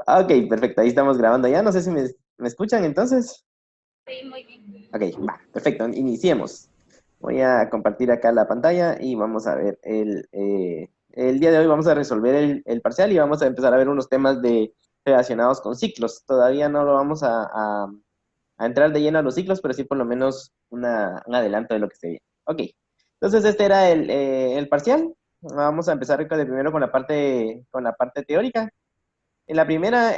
Ok, perfecto, ahí estamos grabando ya. No sé si me escuchan entonces. Sí, muy bien. Ok, va, perfecto, iniciemos. Voy a compartir acá la pantalla y vamos a ver el día de hoy vamos a resolver el parcial y vamos a empezar a ver unos temas relacionados con ciclos. Todavía no lo vamos a entrar de lleno a los ciclos, pero sí por lo menos un adelanto de lo que se viene. Ok, entonces este era el parcial. Vamos a empezar primero con la parte teórica. En la primera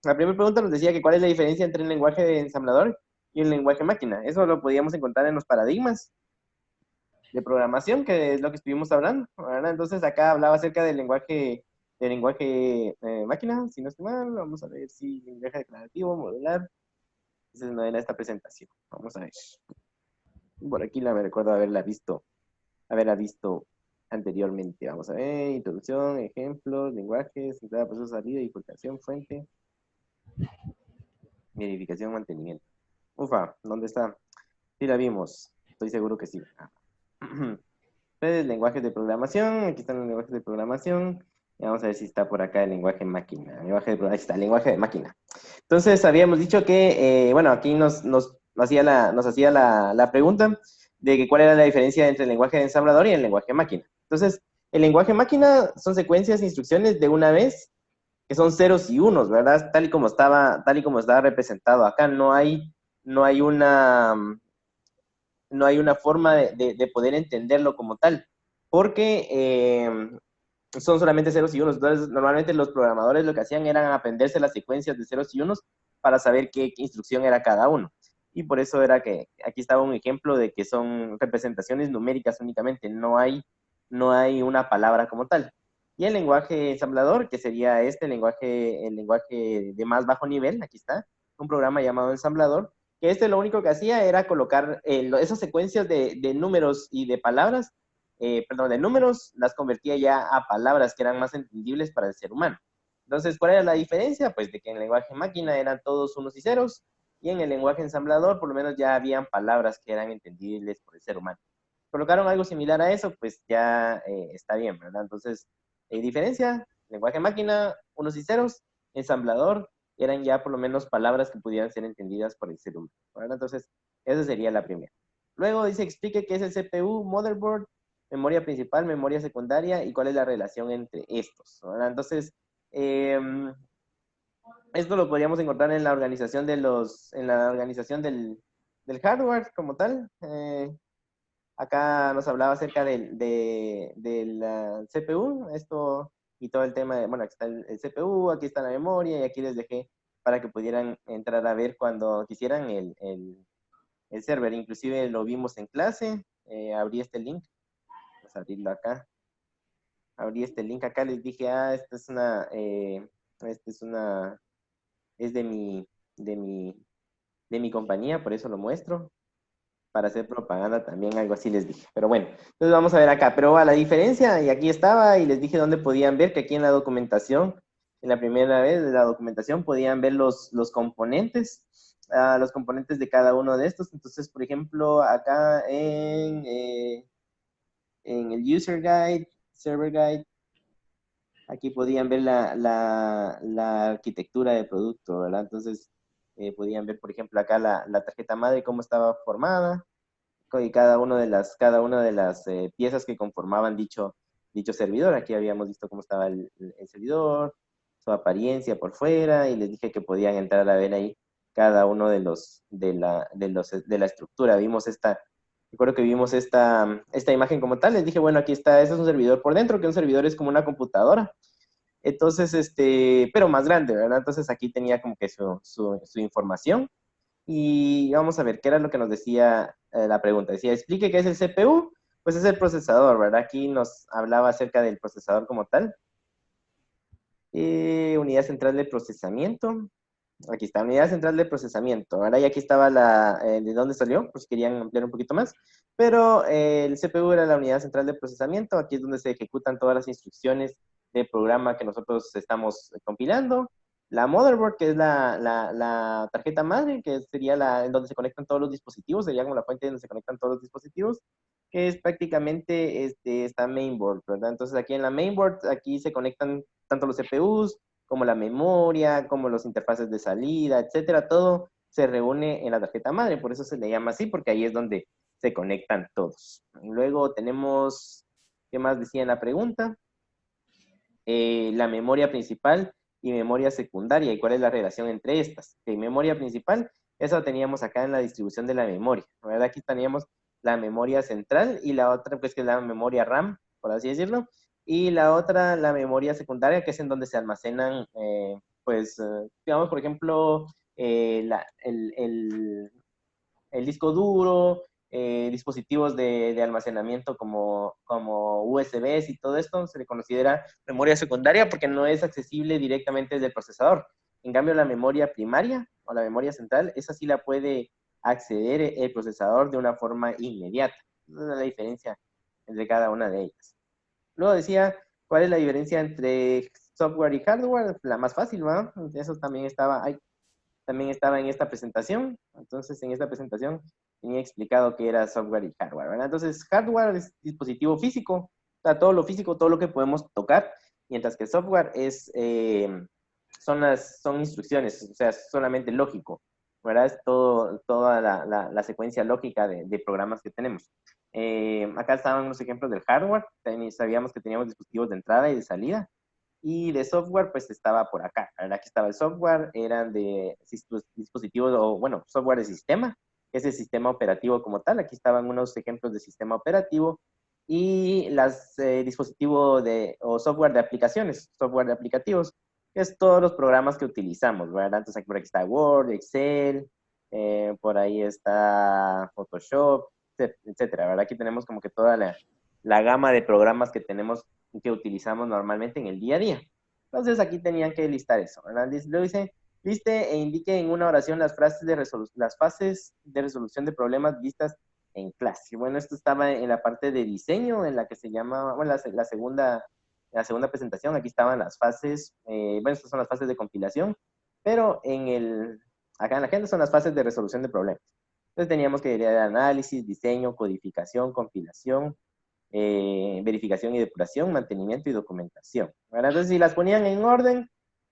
pregunta nos decía que cuál es la diferencia entre un lenguaje de ensamblador y un lenguaje máquina. Eso lo podíamos encontrar en los paradigmas de programación, que es lo que estuvimos hablando, ¿verdad? Entonces acá hablaba acerca del lenguaje máquina, si no estoy mal. Vamos a ver si lenguaje declarativo, modular. Entonces no era esta presentación. Vamos a ver. Por aquí me recuerdo haberla visto anteriormente. Vamos a ver, introducción, ejemplos, lenguajes, entrada, proceso, salida, bifurcación, fuente, verificación, mantenimiento. Ufa, ¿dónde está? Sí la vimos, estoy seguro que sí. Entonces, lenguajes de programación, aquí están los lenguajes de programación. Y vamos a ver si está por acá el lenguaje máquina. Ahí está, el lenguaje de máquina. Entonces, habíamos dicho que, bueno, aquí nos hacía la pregunta de que cuál era la diferencia entre el lenguaje de ensamblador y el lenguaje máquina. Entonces, el lenguaje máquina son secuencias de instrucciones de una vez que son ceros y unos, ¿verdad? Tal y como estaba representado acá. No hay una, no hay una forma de poder entenderlo como tal, porque son solamente ceros y unos. Entonces, normalmente los programadores lo que hacían era aprenderse las secuencias de ceros y unos para saber qué instrucción era cada uno. Y por eso era que aquí estaba un ejemplo de que son representaciones numéricas únicamente, no hay una palabra como tal. Y el lenguaje ensamblador, que sería el lenguaje de más bajo nivel, aquí está, un programa llamado ensamblador, que lo único que hacía era colocar esas secuencias de números y de palabras, perdón, de números, las convertía ya a palabras que eran más entendibles para el ser humano. Entonces, ¿cuál era la diferencia? Pues de que en el lenguaje máquina eran todos unos y ceros, y en el lenguaje ensamblador por lo menos ya habían palabras que eran entendibles por el ser humano. Colocaron algo similar a eso, pues ya está bien, ¿verdad? Entonces, diferencia, lenguaje máquina, unos y ceros, ensamblador, eran ya por lo menos palabras que pudieran ser entendidas por el ser humano, ¿verdad? Entonces, esa sería la primera. Luego dice, explique qué es el CPU, motherboard, memoria principal, memoria secundaria y cuál es la relación entre estos, ¿verdad? Entonces, esto lo podríamos encontrar en la organización del hardware como tal. Acá nos hablaba acerca del CPU, esto y todo el tema de, bueno, aquí está el CPU, aquí está la memoria y aquí les dejé para que pudieran entrar a ver cuando quisieran el server. Inclusive lo vimos en clase, abrí este link, vamos a abrirlo acá, les dije, esta es de mi, de mi compañía, por eso lo muestro, para hacer propaganda también, algo así les dije. Pero bueno, entonces vamos a ver acá. Pero a la diferencia, y aquí estaba, y les dije dónde podían ver, que aquí en la documentación, en la primera vez de la documentación, podían ver los componentes, los componentes de cada uno de estos. Entonces, por ejemplo, acá en el User Guide, Server Guide, aquí podían ver la arquitectura del producto, ¿verdad? Entonces, podían ver, por ejemplo, acá la tarjeta madre, cómo estaba formada, y cada una de las piezas que conformaban dicho servidor. Aquí habíamos visto cómo estaba el servidor, su apariencia por fuera, y les dije que podían entrar a ver ahí cada uno de la estructura. Recuerdo que vimos esta imagen como tal. Les dije, bueno, aquí está, este es un servidor por dentro, que un servidor es como una computadora. Entonces, pero más grande, ¿verdad? Entonces aquí tenía como que su información. Y vamos a ver qué era lo que nos decía la pregunta. Decía, explique qué es el CPU. Pues es el procesador, ¿verdad? Aquí nos hablaba acerca del procesador como tal. Unidad central de procesamiento. Aquí está, unidad central de procesamiento. Ahora y aquí estaba de dónde salió, pues querían ampliar un poquito más. Pero el CPU era la unidad central de procesamiento. Aquí es donde se ejecutan todas las instrucciones de programa que nosotros estamos compilando. La motherboard, que es la tarjeta madre, que sería en donde se conectan todos los dispositivos, sería como la fuente donde se conectan todos los dispositivos. que es prácticamente esta mainboard, ¿verdad? Entonces aquí en la mainboard, aquí se conectan tanto los CPUs como la memoria, como los interfaces de salida, etcétera, todo se reúne en la tarjeta madre, por eso se le llama así, porque ahí es donde se conectan todos. Luego tenemos, ¿qué más decía en la pregunta? La memoria principal y memoria secundaria, y cuál es la relación entre estas. Memoria principal, eso teníamos acá en la distribución de la memoria, ¿verdad? Aquí teníamos la memoria central y la otra, pues, que es la memoria RAM, por así decirlo, y la otra, la memoria secundaria, que es en donde se almacenan, digamos, por ejemplo, el disco duro, dispositivos de almacenamiento como USBs y todo esto, se le considera memoria secundaria porque no es accesible directamente desde el procesador. En cambio, la memoria primaria o la memoria central, esa sí la puede acceder el procesador de una forma inmediata. Esa es la diferencia entre cada una de ellas. Luego decía, ¿cuál es la diferencia entre software y hardware? La más fácil, ¿no? Eso también estaba en esta presentación. Entonces, en esta presentación tenía explicado qué era software y hardware, ¿verdad? Entonces, hardware es dispositivo físico, o sea, todo lo físico, todo lo que podemos tocar, mientras que software son instrucciones, o sea, es solamente lógico, ¿verdad? Es toda la secuencia lógica de programas que tenemos. Acá estaban los ejemplos del hardware, sabíamos que teníamos dispositivos de entrada y de salida, y de software, pues estaba por acá. Aquí estaba el software, eran de dispositivos, o bueno, software de sistema, que es el sistema operativo como tal. Aquí estaban unos ejemplos de sistema operativo y las dispositivos o software de aplicaciones, software de aplicativos, que es todos los programas que utilizamos, ¿verdad? Entonces aquí por aquí está Word, Excel, por ahí está Photoshop, etcétera, ¿verdad? Aquí tenemos como que toda la gama de programas que tenemos que utilizamos normalmente en el día a día. Entonces aquí tenían que listar eso, ¿verdad? Luego dice, liste e indique en una oración las fases de resolución de problemas vistas en clase. Bueno, esto estaba en la parte de diseño, en la que se llama, bueno, la segunda presentación, aquí estaban las fases, bueno, estas son las fases de compilación, pero acá en la agenda son las fases de resolución de problemas. Entonces teníamos que ir de análisis, diseño, codificación, compilación, verificación y depuración, mantenimiento y documentación, ¿verdad? Entonces, si las ponían en orden,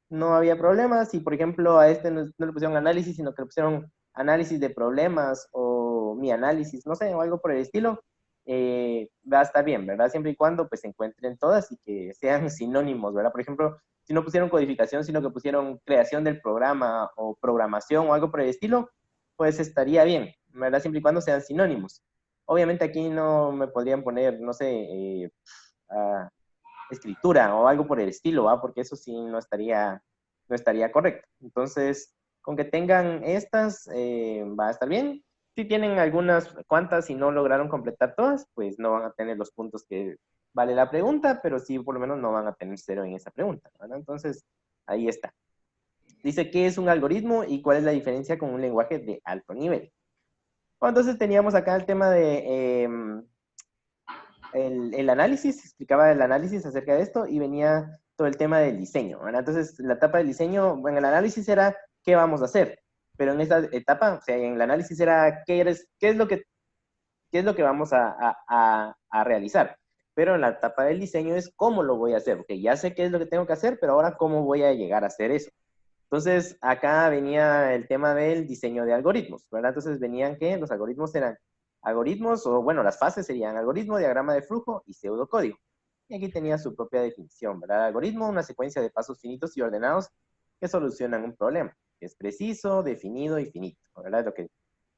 no había problemas. Si, por ejemplo, a este no le pusieron análisis, sino que le pusieron análisis de problemas o mi análisis, no sé, o algo por el estilo, va a estar bien, ¿verdad? Siempre y cuando pues se encuentren todas y que sean sinónimos, ¿verdad? Por ejemplo, si no pusieron codificación, sino que pusieron creación del programa o programación o algo por el estilo, pues estaría bien, ¿verdad? Siempre y cuando sean sinónimos. Obviamente aquí no me podrían poner, no sé, escritura o algo por el estilo, ¿va? Porque eso sí no estaría correcto. Entonces, con que tengan estas, va a estar bien. Si tienen algunas cuantas y no lograron completar todas, pues no van a tener los puntos que vale la pregunta, pero sí por lo menos no van a tener 0 en esa pregunta, ¿verdad? Entonces, ahí está. Dice, ¿qué es un algoritmo y cuál es la diferencia con un lenguaje de alto nivel? Bueno, entonces teníamos acá el tema de el análisis, explicaba el análisis acerca de esto y venía todo el tema del diseño, ¿verdad? Entonces, la etapa del diseño, bueno, el análisis era qué vamos a hacer, pero en esta etapa, o sea, en el análisis era qué es lo que vamos a realizar. Pero en la etapa del diseño es cómo lo voy a hacer, porque ya sé qué es lo que tengo que hacer, pero ahora cómo voy a llegar a hacer eso. Entonces, acá venía el tema del diseño de algoritmos, ¿verdad? Entonces, venían que los algoritmos eran algoritmos, o bueno, las fases serían algoritmo, diagrama de flujo y pseudocódigo. Y aquí tenía su propia definición, ¿verdad? Algoritmo, una secuencia de pasos finitos y ordenados que solucionan un problema. Es preciso, definido y finito, ¿verdad?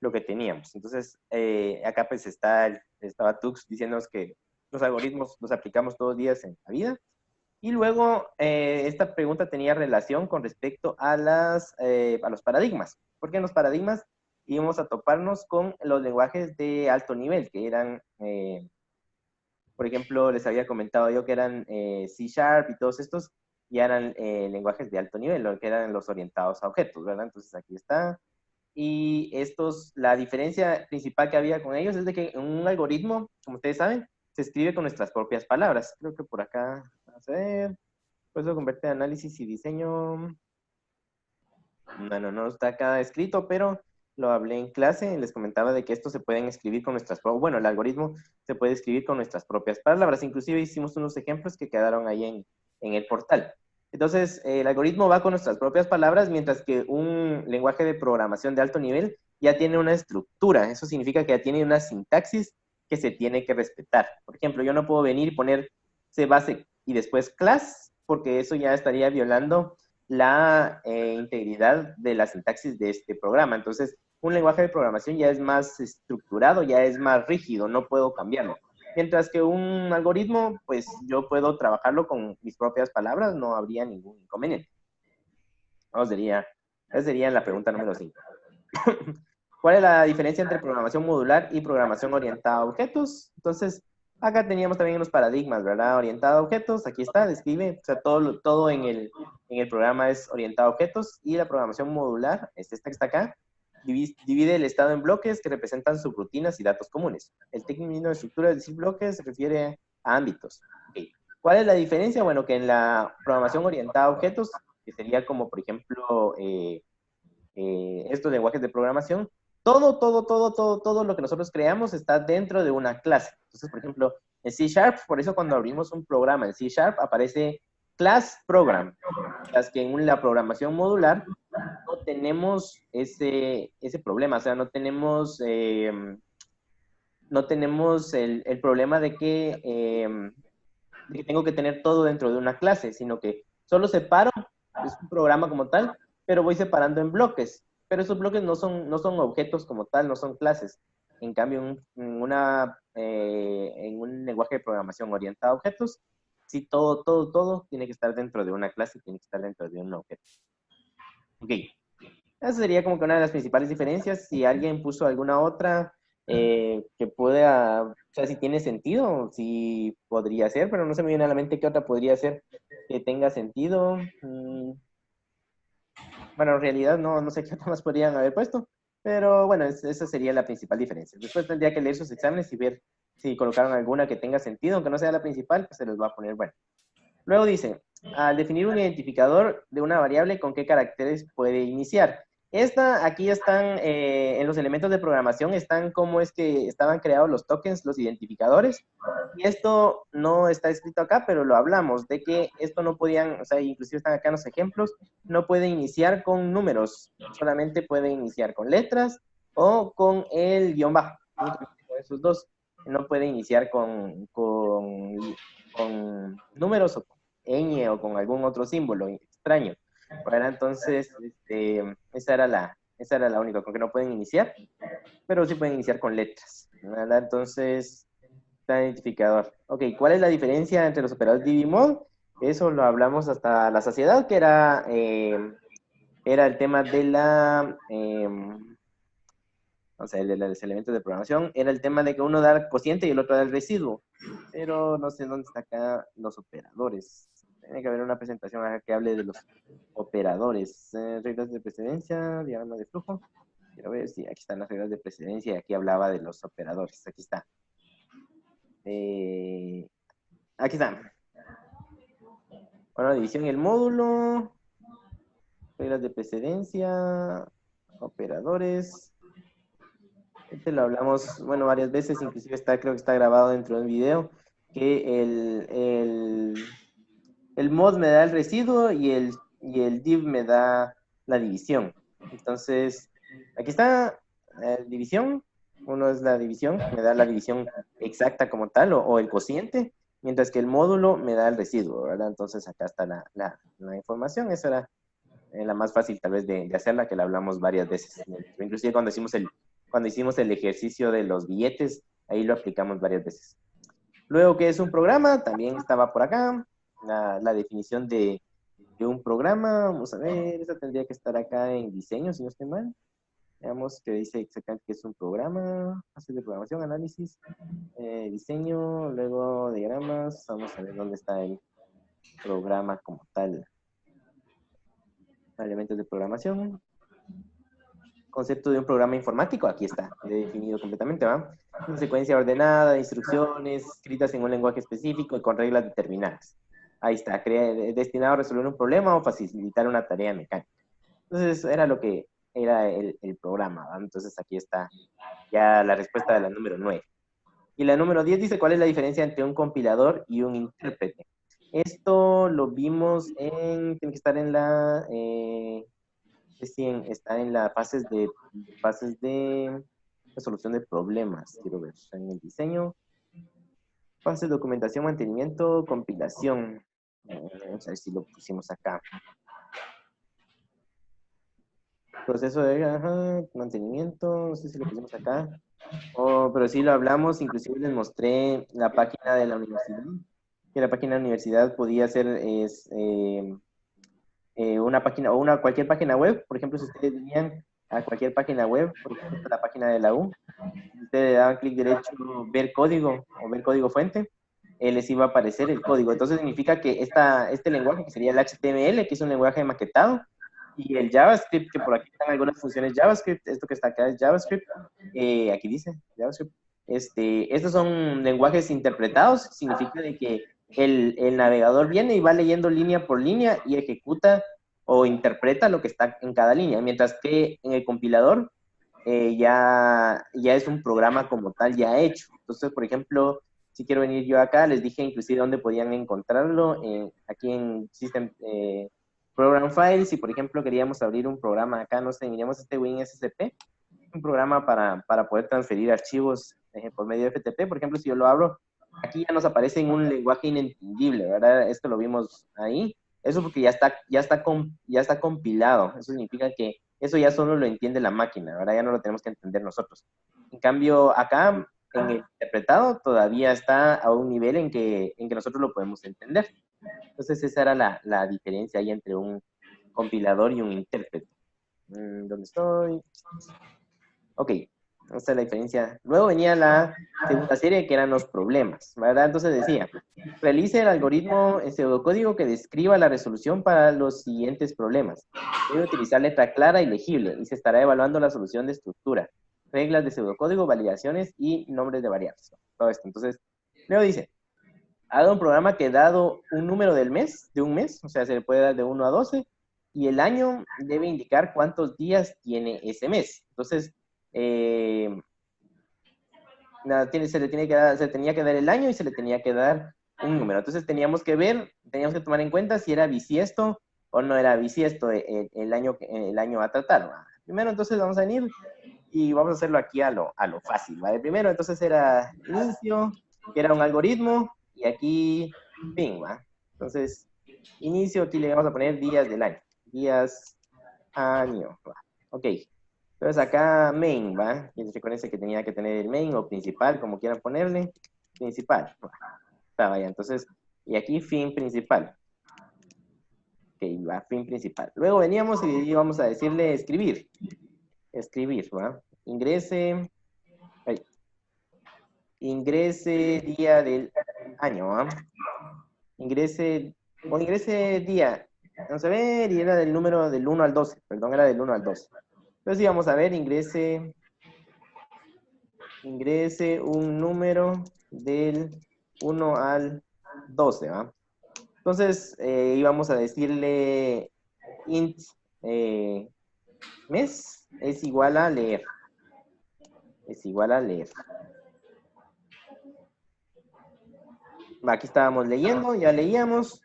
Lo que teníamos. Entonces, acá pues estaba Tux diciéndonos que los algoritmos los aplicamos todos los días en la vida. Y luego, esta pregunta tenía relación con respecto a los paradigmas, porque en los paradigmas íbamos a toparnos con los lenguajes de alto nivel, que eran, por ejemplo, les había comentado yo que eran C Sharp y todos estos, ya eran lenguajes de alto nivel, lo que eran los orientados a objetos, ¿verdad? Entonces aquí está. Y la diferencia principal que había con ellos es de que un algoritmo, como ustedes saben, se escribe con nuestras propias palabras. Creo que por acá, vamos a ver, pues lo convierte en análisis y diseño. Bueno, no está acá escrito, pero lo hablé en clase, les comentaba de que esto se pueden escribir con nuestras, bueno, el algoritmo se puede escribir con nuestras propias palabras, inclusive hicimos unos ejemplos que quedaron ahí en el portal. Entonces, el algoritmo va con nuestras propias palabras, mientras que un lenguaje de programación de alto nivel ya tiene una estructura. Eso significa que ya tiene una sintaxis que se tiene que respetar. Por ejemplo, yo no puedo venir y poner C base y después class, porque eso ya estaría violando la integridad de la sintaxis de este programa. Entonces, un lenguaje de programación ya es más estructurado, ya es más rígido, no puedo cambiarlo. Mientras que un algoritmo, pues yo puedo trabajarlo con mis propias palabras, no habría ningún inconveniente. Esa sería la pregunta número 5. ¿Cuál es la diferencia entre programación modular y programación orientada a objetos? Entonces, acá teníamos también unos paradigmas, ¿verdad? Orientado a objetos, aquí está, describe, o sea, todo en el programa es orientado a objetos, y la programación modular, es esta que está acá, divide el estado en bloques que representan subrutinas y datos comunes. El término de estructura, es decir, bloques, se refiere a ámbitos. Okay. ¿Cuál es la diferencia? Bueno, que en la programación orientada a objetos, que sería como, por ejemplo, estos lenguajes de programación, todo lo que nosotros creamos está dentro de una clase. Entonces, por ejemplo, en C Sharp, por eso cuando abrimos un programa en C Sharp aparece class program, mientras que en la programación modular no tenemos ese problema, o sea, no tenemos el problema de que tengo que tener todo dentro de una clase, sino que solo separo, es un programa como tal, pero voy separando en bloques. Pero esos bloques no son objetos como tal, no son clases. En cambio, en un lenguaje de programación orientado a objetos, sí, todo tiene que estar dentro de una clase, tiene que estar dentro de un objeto. Ok. Esa sería como que una de las principales diferencias. Si alguien puso alguna otra que pueda, o sea, si tiene sentido, sí podría ser, pero no se me viene a la mente qué otra podría ser que tenga sentido. Bueno, en realidad no sé qué otra más podrían haber puesto, pero bueno, esa sería la principal diferencia. Después tendría que leer sus exámenes y ver si colocaron alguna que tenga sentido, aunque no sea la principal, pues se les va a poner bueno. Luego dice, al definir un identificador de una variable, ¿con qué caracteres puede iniciar? Aquí están, en los elementos de programación, están cómo es que estaban creados los tokens, los identificadores. Y esto no está escrito acá, pero lo hablamos, de que esto no podían, o sea, inclusive están acá los ejemplos, no puede iniciar con números, solamente puede iniciar con letras o con el guión bajo, únicamente con esos dos. No puede iniciar con números o con ñ o con algún otro símbolo extraño. ¿Verdad? Entonces, esa era la única, con que no pueden iniciar, pero sí pueden iniciar con letras. ¿Verdad? Entonces, está identificador. Ok, ¿cuál es la diferencia entre los operadores DiviMod? Eso lo hablamos hasta la saciedad, que era el tema de o sea, de los elementos de programación, era el tema de que uno da el cociente y el otro da el residuo. Pero no sé dónde está acá los operadores. Tiene que haber una presentación acá que hable de los operadores. Reglas de precedencia, diagrama de flujo. Quiero ver si aquí están las reglas de precedencia y aquí hablaba de los operadores. Aquí está. Aquí está. Bueno, división y el módulo. Reglas de precedencia. Operadores. Este lo hablamos, bueno, varias veces, inclusive creo que está grabado dentro de un video, que el mod me da el residuo y el div me da la división. Entonces, aquí está división. Uno es la división, me da la división exacta como tal, o el cociente, mientras que el módulo me da el residuo, ¿verdad? Entonces, acá está la información. Esa era la más fácil tal vez de hacerla, que la hablamos varias veces. Inclusive cuando hicimos el ejercicio de los billetes, ahí lo aplicamos varias veces. Luego, ¿qué es un programa? También estaba por acá, la definición de un programa. Vamos a ver, esa tendría que estar acá en diseño, si no estoy mal. Veamos que dice exactamente qué es un programa, fase de programación, análisis, diseño, luego diagramas. Vamos a ver dónde está el programa como tal. Elementos de programación. Concepto de un programa informático, aquí está, definido completamente, ¿va? Una secuencia ordenada de instrucciones escritas en un lenguaje específico y con reglas determinadas. Ahí está, destinado a resolver un problema o facilitar una tarea mecánica. Entonces, era lo que era el programa, ¿va? Entonces aquí está ya la respuesta de la número 9. Y la número 10 dice, ¿cuál es la diferencia entre un compilador y un intérprete? Esto lo vimos tiene que estar en la, está en la fases de resolución de problemas. Quiero ver, en el diseño, fase de documentación, mantenimiento, compilación. Vamos a ver si lo pusimos acá. Proceso de mantenimiento, no sé si lo pusimos acá. Pero sí lo hablamos, inclusive les mostré la página de la universidad, que la página de la universidad podía ser una página o cualquier página web. Por ejemplo, si ustedes venían a cualquier página web, por ejemplo, la página de la U, ustedes le daban clic derecho, ver código o ver código fuente, les iba a aparecer el código. Entonces significa que este lenguaje, que sería el HTML, que es un lenguaje maquetado, y el JavaScript, que por aquí están algunas funciones JavaScript, esto que está acá es JavaScript, aquí dice JavaScript, estos son lenguajes interpretados, significa de que el navegador viene y va leyendo línea por línea y ejecuta o interpreta lo que está en cada línea, mientras que en el compilador ya es un programa como tal ya hecho. Entonces, por ejemplo, si quiero venir yo acá, les dije inclusive dónde podían encontrarlo, aquí en System Program Files, si por ejemplo queríamos abrir un programa acá, no sé, miremos este WinSCP, un programa para poder transferir archivos por medio de FTP. Por ejemplo, si yo lo abro, aquí ya nos aparece en un lenguaje inentendible, ¿verdad? Esto lo vimos ahí. Eso porque ya está compilado. Eso significa que eso ya solo lo entiende la máquina, ¿verdad? Ya no lo tenemos que entender nosotros. En cambio, acá, en el interpretado, todavía está a un nivel en que nosotros lo podemos entender. Entonces, esa era la diferencia ahí entre un compilador y un intérprete. ¿Dónde estoy? Ok, esta es la diferencia. Luego venía la segunda serie, que eran los problemas, ¿verdad? Entonces decía, realice el algoritmo en pseudocódigo que describa la resolución para los siguientes problemas. Debe utilizar letra clara y legible, y se estará evaluando la solución de estructura, reglas de pseudocódigo, validaciones y nombres de variables. Todo esto. Entonces, luego dice, haga un programa que dado un número del mes, de un mes, o sea, se le puede dar de 1 a 12, y el año debe indicar cuántos días tiene ese mes. Entonces, se tenía que dar el año y se le tenía que dar un número. Entonces teníamos que tomar en cuenta si era bisiesto o no era bisiesto el año a tratar, ¿va? Primero, entonces vamos a venir y vamos a hacerlo aquí a lo fácil, ¿vale? Primero, entonces era inicio, que era un algoritmo, y aquí fin, ¿va? Entonces, inicio, aquí le vamos a poner días del año. Días, año, ¿va? Ok. Entonces acá main, ¿va? Y recuerden que tenía que tener el main o principal, como quieran ponerle. Principal. Está, vaya. Entonces, y aquí fin principal. Ok, va, fin principal. Luego veníamos y íbamos a decirle escribir. Escribir, ¿va? Ingrese día del año, ¿va? Ingrese día. Vamos a ver, y era del número del 1 al 12. Perdón, era del 1 al 12. Entonces íbamos a ver, ingrese un número del 1 al 12, ¿va? Entonces, íbamos a decirle int mes es igual a leer. Es igual a leer. Va, aquí estábamos leyendo, ya leíamos.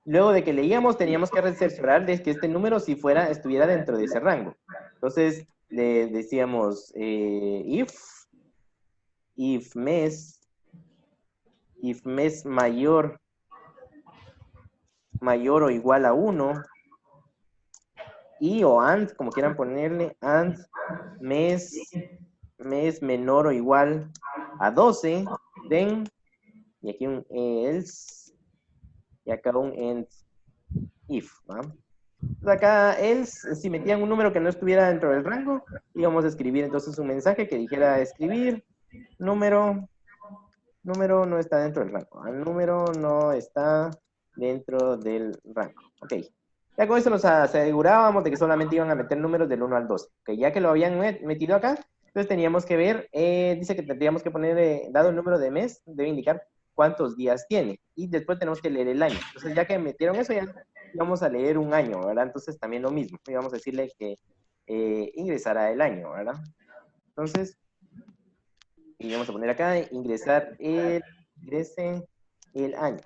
Luego de que leíamos, teníamos que cerciorar de que este número, si estuviera dentro de ese rango. Entonces, le decíamos if mes mayor o igual a 1, y o and, como quieran ponerle, and mes menor o igual a 12, then, y aquí un else, y acá un end if, ¿va? Entonces acá else, si metían un número que no estuviera dentro del rango, íbamos a escribir entonces un mensaje que dijera escribir, número no está dentro del rango, el número no está dentro del rango, ok. Ya con eso nos asegurábamos de que solamente iban a meter números del 1 al 12. Okay, ya que lo habían metido acá, entonces teníamos que ver, dice que tendríamos que poner, dado el número de mes, debe indicar cuántos días tiene. Y después tenemos que leer el año. Entonces ya que metieron eso, ya vamos a leer un año, ¿verdad? Entonces también lo mismo. Vamos a decirle que ingresara el año, ¿verdad? Entonces, y vamos a poner acá, ingrese el año.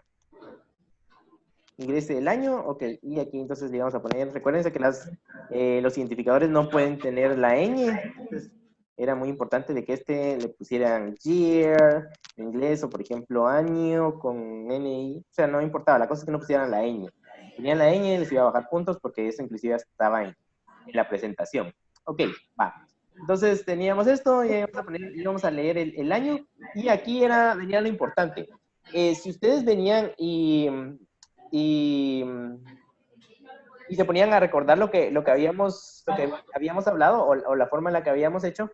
Ingrese el año, ok, y aquí entonces le vamos a poner, recuérdense que los identificadores no pueden tener la ñ, entonces era muy importante de que le pusieran year, en inglés, o por ejemplo año con NI, o sea, no importaba, la cosa es que no pusieran la ñ. Si tenían la ñ, les iba a bajar puntos porque eso inclusive estaba en la presentación. Ok, va. Entonces teníamos esto, y íbamos a leer el año, y aquí venía lo importante. Si ustedes venían y se ponían a recordar lo que habíamos hablado o la forma en la que habíamos hecho,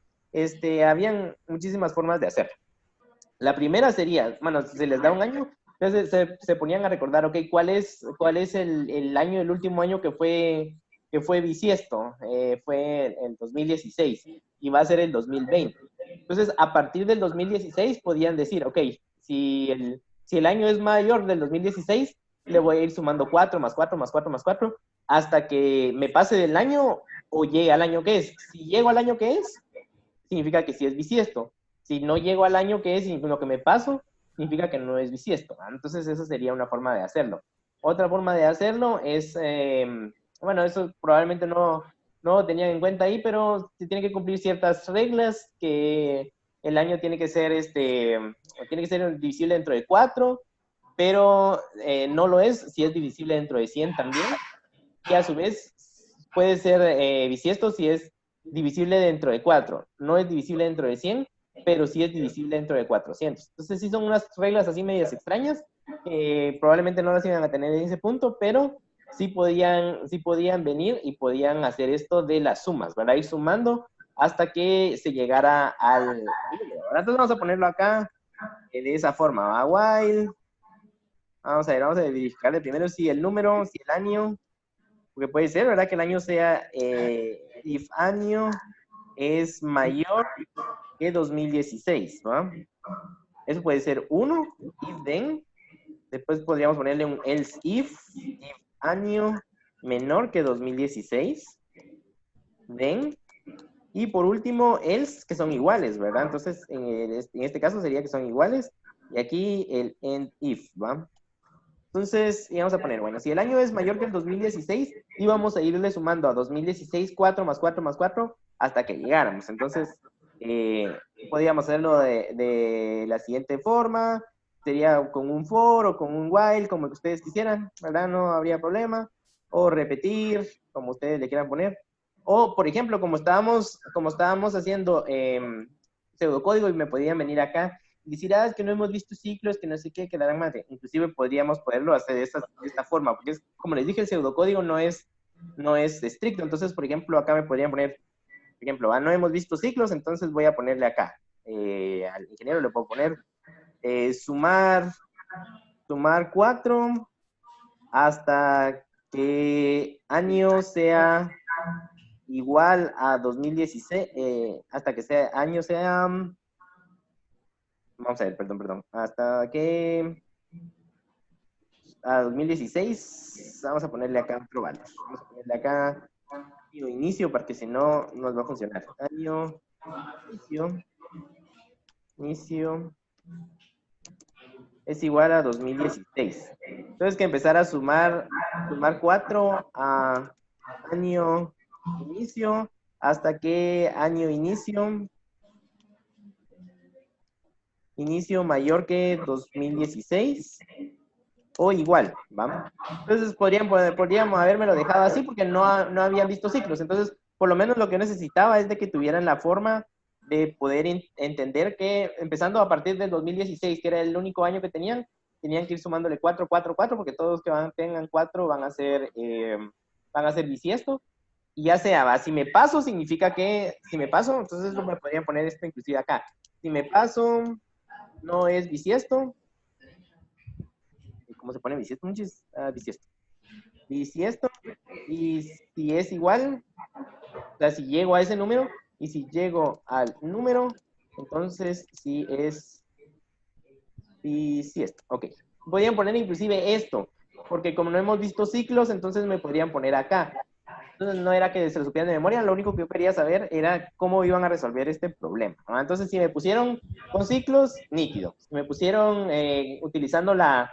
habían muchísimas formas de hacerlo. La primera sería, bueno, se les da un año, entonces se ponían a recordar, ok, ¿cuál es el año, el último año que fue bisiesto? Fue el 2016 y va a ser el 2020. Entonces, a partir del 2016 podían decir, ok, si el año es mayor del 2016, le voy a ir sumando 4 más 4 más 4 más 4 hasta que me pase del año o llegue al año que es. Si llego al año que es, significa que sí es bisiesto. Si no llego al año que es y lo que me paso, significa que no es bisiesto. Entonces, esa sería una forma de hacerlo. Otra forma de hacerlo es, bueno, eso probablemente no lo tenían en cuenta ahí, pero se tienen que cumplir ciertas reglas, que el año tiene que ser, divisible dentro de 4, pero no lo es si es divisible dentro de 100 también. Y a su vez puede ser bisiesto si es divisible dentro de 4. No es divisible dentro de 100, pero sí es divisible dentro de 400. Entonces sí son unas reglas así medias extrañas, que probablemente no las iban a tener en ese punto, pero sí podían venir y podían hacer esto de las sumas, ¿verdad? Ir sumando hasta que se llegara al número. Entonces vamos a ponerlo acá de esa forma, ¿va? While, vamos a verificarle primero si el número, si el año, porque puede ser, ¿verdad? Que el año sea, if año es mayor que 2016, ¿va? Eso puede ser 1, if then. Después podríamos ponerle un else if año menor que 2016, then. Y por último, else, que son iguales, ¿verdad? Entonces, en este caso sería que son iguales. Y aquí el end if, ¿va? Entonces, íbamos a poner, bueno, si el año es mayor que el 2016, íbamos a irle sumando a 2016 4 más 4 más 4 hasta que llegáramos. Entonces, podríamos hacerlo de la siguiente forma, sería con un for o con un while, como que ustedes quisieran, ¿verdad? No habría problema. O repetir, como ustedes le quieran poner. O, por ejemplo, como estábamos haciendo pseudocódigo y me podían venir acá y decir, es que no hemos visto ciclos, que no sé qué, que la gran madre. Inclusive podríamos poderlo hacer de esta forma, porque es, como les dije, el pseudocódigo no es estricto. Entonces, por ejemplo, acá me podrían poner, por ejemplo, no hemos visto ciclos, entonces voy a ponerle acá. Al ingeniero le puedo poner sumar 4 hasta que año sea igual a 2016, hasta que año sea, vamos a ver, perdón, hasta que a 2016, vamos a ponerle acá otro valor. Vamos a ponerle acá inicio, porque si no, no nos va a funcionar. Año, inicio, es igual a 2016. Entonces, que empezar a sumar 4 a año inicio, hasta que año inicio mayor que 2016 o igual, ¿va? Entonces podríamos habérmelo dejado así porque no habían visto ciclos. Entonces, por lo menos lo que necesitaba es de que tuvieran la forma de poder entender que empezando a partir del 2016, que era el único año que tenían que ir sumándole 4, 4, 4, porque todos que tengan 4 van a ser bisiesto. Y ya sea, ¿va? Si me paso, significa que, si me paso, entonces me podrían poner esto inclusive acá. Si me paso, no es bisiesto. ¿Cómo se pone bisiesto? Bisiesto. Bisiesto. Y si es igual, o sea, si llego a ese número, y si llego al número, entonces sí es bisiesto. Ok. Podrían poner inclusive esto, porque como no hemos visto ciclos, entonces me podrían poner acá. Entonces no era que se lo supieran de memoria, lo único que yo quería saber era cómo iban a resolver este problema, ¿no? Entonces si me pusieron con ciclos, nítido. Si me pusieron utilizando la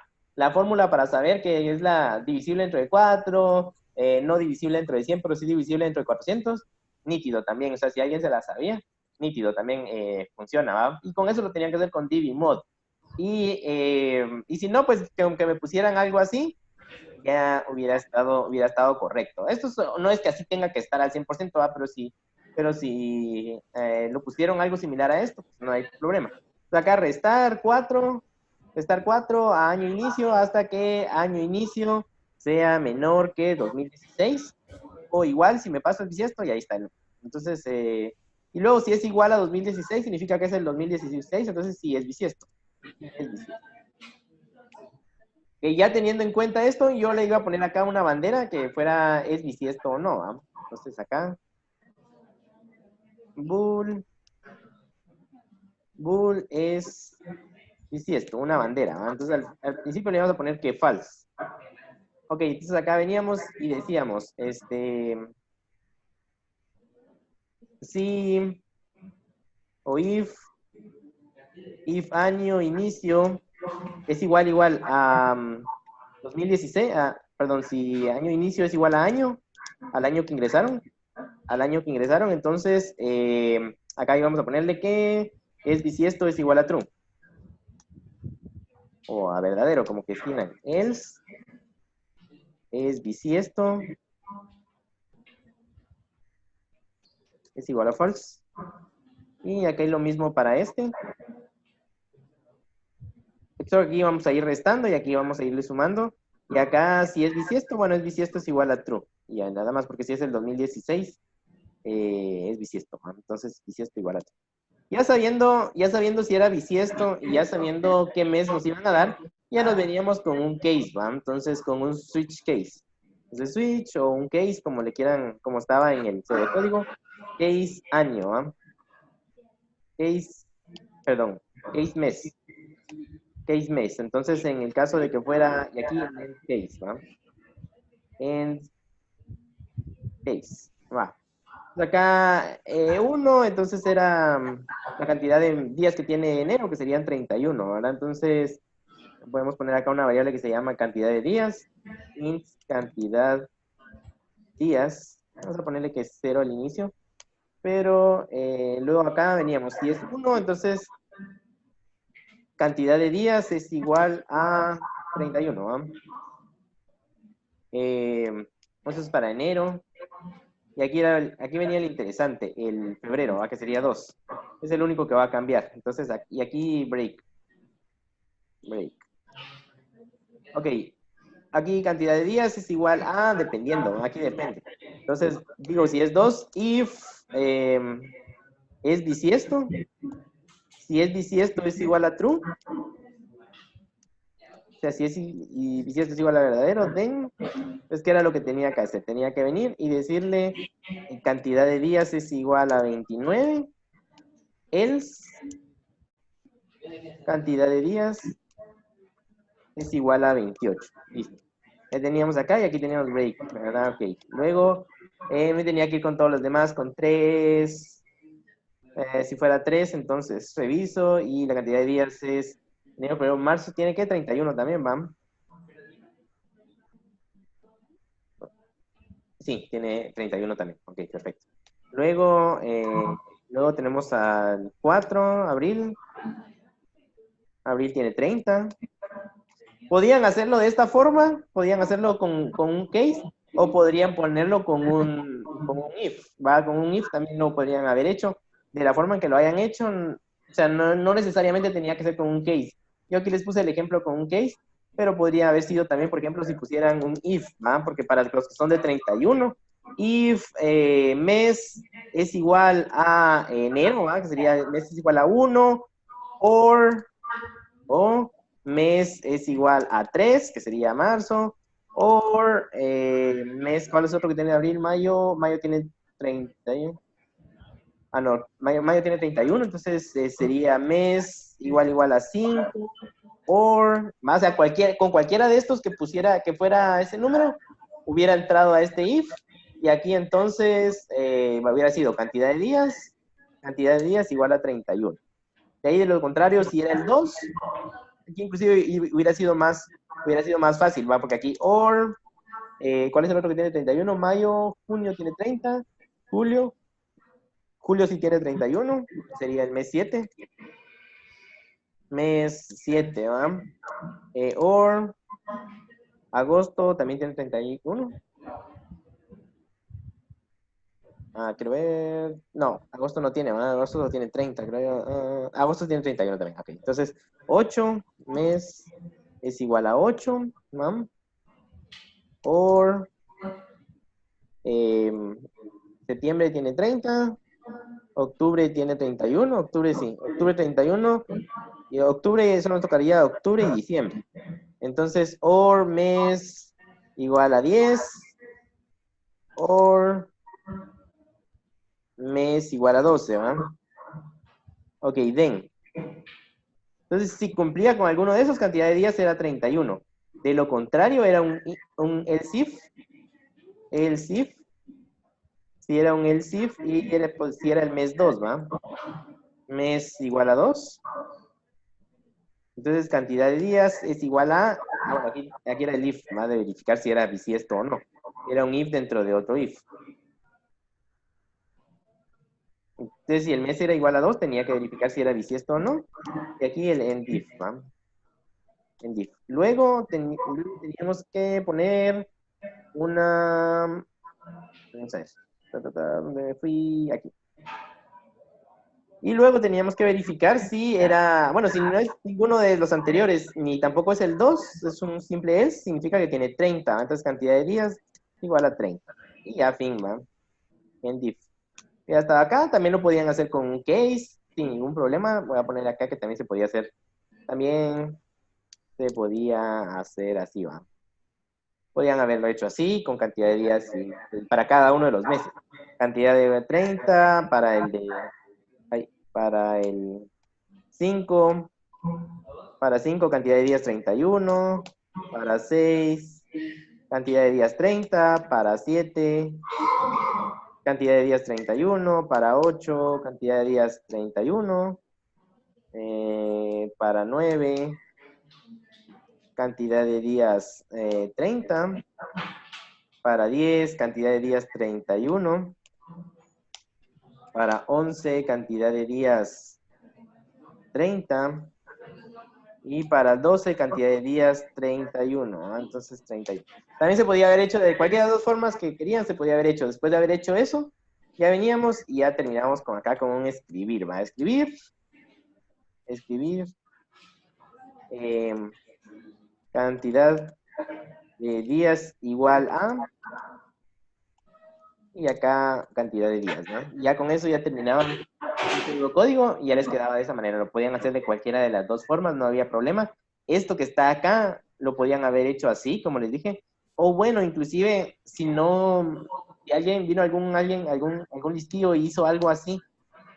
fórmula para saber que es la divisible dentro de 4, no divisible dentro de 100, pero sí divisible dentro de 400, nítido también. O sea, si alguien se la sabía, nítido también funciona, ¿va? Y con eso lo tenían que hacer con DiviMod. Y si no, pues que aunque me pusieran algo así, ya hubiera estado correcto. Esto no es que así tenga que estar al 100%, ¿va? Pero si lo pusieron algo similar a esto, pues no hay problema. Acá restar 4 a año inicio hasta que año inicio sea menor que 2016, o igual si me paso el bisiesto, y ahí está. Entonces, y luego si es igual a 2016, significa que es el 2016, entonces sí es bisiesto. Es bisiesto. Que ya teniendo en cuenta esto, yo le iba a poner acá una bandera que fuera es bisiesto o no, ¿eh? Entonces acá, bool es bisiesto, una bandera, ¿eh? Entonces al principio le vamos a poner que false. Ok, entonces acá veníamos y decíamos, si o if año inicio es igual a 2016, perdón, si año inicio es igual a año, al año que ingresaron, entonces acá íbamos a ponerle que es bisiesto es igual a true, o a verdadero, como que definan. Else es bisiesto es igual a false, y acá hay lo mismo para este. Esto aquí vamos a ir restando y aquí vamos a irle sumando, y acá si es bisiesto, bueno, es bisiesto es igual a true, y ya nada más, porque si es el 2016 es bisiesto, ¿no? Entonces bisiesto igual a true. Ya sabiendo si era bisiesto y ya sabiendo qué mes nos iban a dar, ya nos veníamos con un case, ¿va? Entonces con un switch case. Entonces switch o un case, como le quieran, como estaba en el pseudocódigo, case año, ¿va? Case, perdón, case mes. Case mes. Entonces en el caso de que fuera, y aquí end case, ¿va? End case, va. Acá 1, entonces era la cantidad de días que tiene enero, que serían 31, ¿verdad? Entonces podemos poner acá una variable que se llama cantidad de días, int cantidad días, vamos a ponerle que es 0 al inicio, pero luego acá veníamos, si es 1, entonces cantidad de días es igual a 31, ¿no? Entonces para enero, y aquí venía el interesante, el febrero, que sería 2. Es el único que va a cambiar. Entonces, y aquí break. Ok, aquí cantidad de días es igual a, dependiendo, aquí depende. Entonces, digo, si es 2, if es bisiesto, si es bisiesto es igual a true. O sea, si es y bisiesto es igual a verdadero, then, pues, ¿qué era lo que tenía que hacer? Tenía que venir y decirle cantidad de días es igual a 29, else cantidad de días es igual a 28. Listo. Ya teníamos acá y aquí teníamos break, ¿verdad? Ok. Luego me tenía que ir con todos los demás, con 3. Si fuera 3, entonces reviso y la cantidad de días es enero, pero marzo tiene que 31 también, ¿va? Sí, tiene 31 también. Ok, perfecto. Luego tenemos al 4, abril. Abril tiene 30. Podían hacerlo de esta forma, podían hacerlo con un case, o podrían ponerlo con un if, ¿va? Con un if también lo podrían haber hecho. De la forma en que lo hayan hecho, o sea, no necesariamente tenía que ser con un case. Yo aquí les puse el ejemplo con un case, pero podría haber sido también, por ejemplo, si pusieran un if, ¿va? Porque para los que son de 31, if mes es igual a enero, ¿va? Que sería mes es igual a 1, o mes es igual a 3, que sería marzo, o mes, ¿cuál es otro que tiene abril? Mayo tiene 31. No, mayo tiene 31, entonces sería mes igual a 5, o más, o sea, con cualquiera de estos que fuera ese número, hubiera entrado a este if, Y aquí entonces hubiera sido cantidad de días igual a 31. De ahí de lo contrario, si era el 2, aquí inclusive hubiera sido más fácil, ¿va? Porque aquí or, ¿cuál es el otro que tiene 31? Mayo, junio tiene 30, julio sí tiene 31, sería el mes 7. Mes 7, ¿va? Or, agosto también tiene 31. Quiero ver. No, agosto no tiene, ¿verdad? Agosto no tiene 30, creo yo. Agosto tiene 31 también. Ok, entonces 8 mes es igual a 8, ¿no? Or septiembre tiene 30, octubre tiene 31, octubre sí, octubre 31, y octubre eso nos tocaría octubre y diciembre. Entonces, or mes igual a 10, or mes igual a 12, ¿va? Ok, then. Entonces, si cumplía con alguno de esos, cantidad de días era 31. De lo contrario, era un else if. Si era un else if, y era, pues, si era el mes 2, ¿va? Mes igual a 2. Entonces, cantidad de días es igual a... bueno, aquí era el if, ¿va? De verificar si era bisiesto o no. Era un if dentro de otro if. Entonces, si el mes era igual a 2, tenía que verificar si era bisiesto o no. Y aquí el end if, ¿va? End if. Luego teníamos que poner una... Vamos a ver. ¿Dónde me fui? Aquí. Y luego teníamos que verificar si era, bueno, si no es ninguno de los anteriores, ni tampoco es el 2, es un simple else, significa que tiene 30, entonces cantidad de días igual a 30. Y ya fin, ¿va? En diff. Y hasta acá también lo podían hacer con un case, sin ningún problema. Voy a poner acá que también se podía hacer, también se podía hacer así, ¿va? Podían haberlo hecho así, con cantidad de días para cada uno de los meses. Cantidad de 30 para el 5, para 5 cantidad de días 31, para 6 cantidad de días 30, para 7 cantidad de días 31, para 8 cantidad de días 31, para 9 cantidad de días 30, para 10 cantidad de días 31, para 11 cantidad de días 30, y para 12 cantidad de días 31, entonces 31. También se podía haber hecho de cualquiera de las dos formas que querían, se podía haber hecho. Después de haber hecho eso, ya veníamos y ya terminamos con acá con un escribir, ¿va? Escribir, cantidad de días igual a, y acá cantidad de días, ¿no? Ya con eso ya terminaban el código y ya les quedaba de esa manera. Lo podían hacer de cualquiera de las dos formas, no había problema. Esto que está acá lo podían haber hecho así, como les dije. O bueno, inclusive, si no, si alguien vino algún listillo y hizo algo así,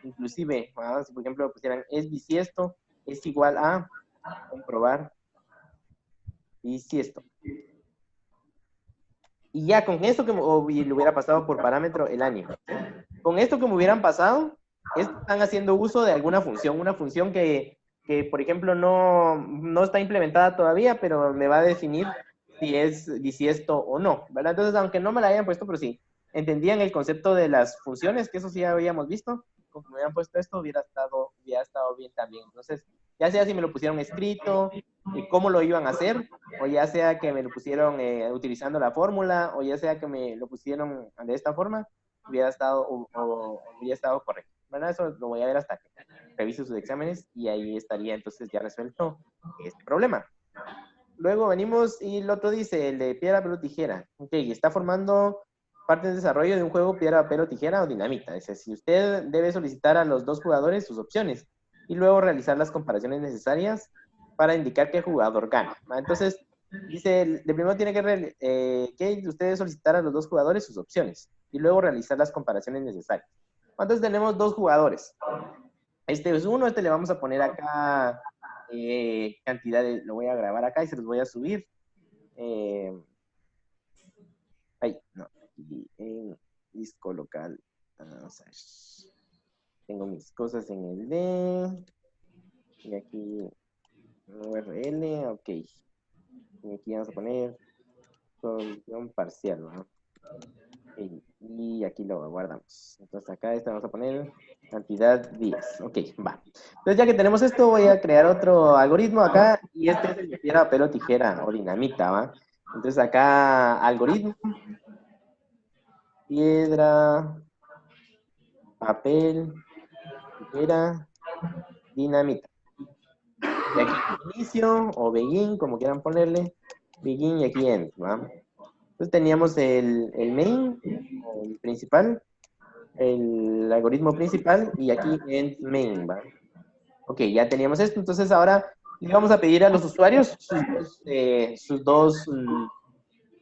inclusive, si por ejemplo pusieran es bisiesto, es igual a comprobar bisiesto. Y ya con esto que le hubiera pasado por parámetro el año. Con esto que me hubieran pasado, están haciendo uso de alguna función, una función que por ejemplo, no está implementada todavía, pero me va a definir si es bisiesto o no, ¿verdad? Entonces, aunque no me la hayan puesto, pero sí, entendían el concepto de las funciones, que eso sí ya habíamos visto, como me hubieran puesto esto, hubiera estado bien también. Entonces, ya sea si me lo pusieron escrito, cómo lo iban a hacer, o ya sea que me lo pusieron utilizando la fórmula, o ya sea que me lo pusieron de esta forma, hubiera estado correcto. ¿Verdad? Eso lo voy a ver hasta que revise sus exámenes y ahí estaría entonces ya resuelto este problema. Luego venimos y el otro dice, el de piedra, papel o tijera. Ok, está formando parte del desarrollo de un juego piedra, papel o tijera o dinamita. Dice, si usted debe solicitar a los dos jugadores sus opciones y luego realizar las comparaciones necesarias para indicar qué jugador gana. Entonces, dice, de primero tiene que usted solicitar a los dos jugadores sus opciones y luego realizar las comparaciones necesarias. Entonces tenemos dos jugadores. Este es uno, le vamos a poner acá cantidad de, lo voy a grabar acá y se los voy a subir. Ahí, no, aquí en disco local. Vamos a ver. Tengo mis cosas en el D. Y aquí URL, ok. Y aquí vamos a poner solución parcial, ¿no? Okay. Y aquí lo guardamos. Entonces acá vamos a poner cantidad 10. Ok, va. Entonces ya que tenemos esto, voy a crear otro algoritmo acá. Y este es el de piedra, papel o tijera o dinamita, ¿va? Entonces acá algoritmo, piedra, papel, tijera, dinamita. Y aquí inicio o begin, como quieran ponerle. Begin y aquí end, ¿va? Entonces teníamos el main, el principal, el algoritmo principal y aquí end main, ¿va? Ok, ya teníamos esto. Entonces ahora le vamos a pedir a los usuarios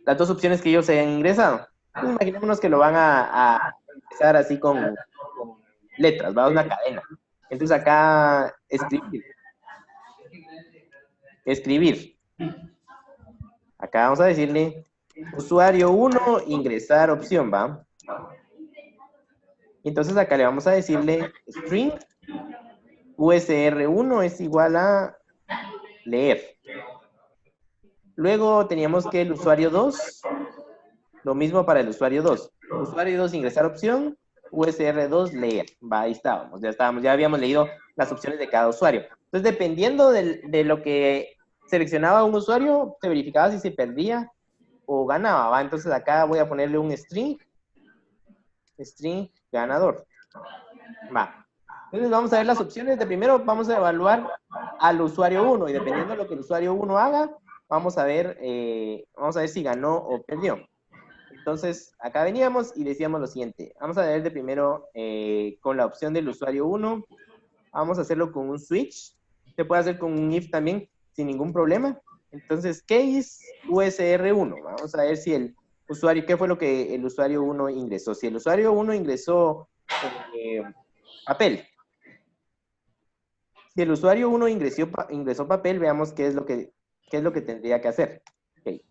las dos opciones que ellos hayan ingresado. Entonces imaginémonos que lo van a empezar así con letras, ¿va? Una cadena. Entonces acá escribir. Acá vamos a decirle usuario 1, ingresar opción, ¿va? Entonces acá le vamos a decirle string USR1 es igual a leer. Luego teníamos que el usuario 2, lo mismo para el usuario 2. Usuario 2, ingresar opción, USR2, leer. Va, ahí estábamos, ya habíamos leído las opciones de cada usuario. Entonces, dependiendo de lo que seleccionaba un usuario, se verificaba si se perdía o ganaba, ¿va? Entonces acá voy a ponerle un string ganador. Va. Entonces vamos a ver las opciones. De primero vamos a evaluar al usuario 1 y dependiendo de lo que el usuario 1 haga, vamos a ver si ganó o perdió. Entonces, acá veníamos y decíamos lo siguiente. Vamos a ver de primero con la opción del usuario 1. Vamos a hacerlo con un switch. Se puede hacer con un if también sin ningún problema. Entonces, case USR1. Vamos a ver si el usuario, qué fue lo que el usuario 1 ingresó. Si el usuario 1 ingresó papel. Si el usuario 1 ingresó papel, veamos qué es lo que tendría que hacer. Okay.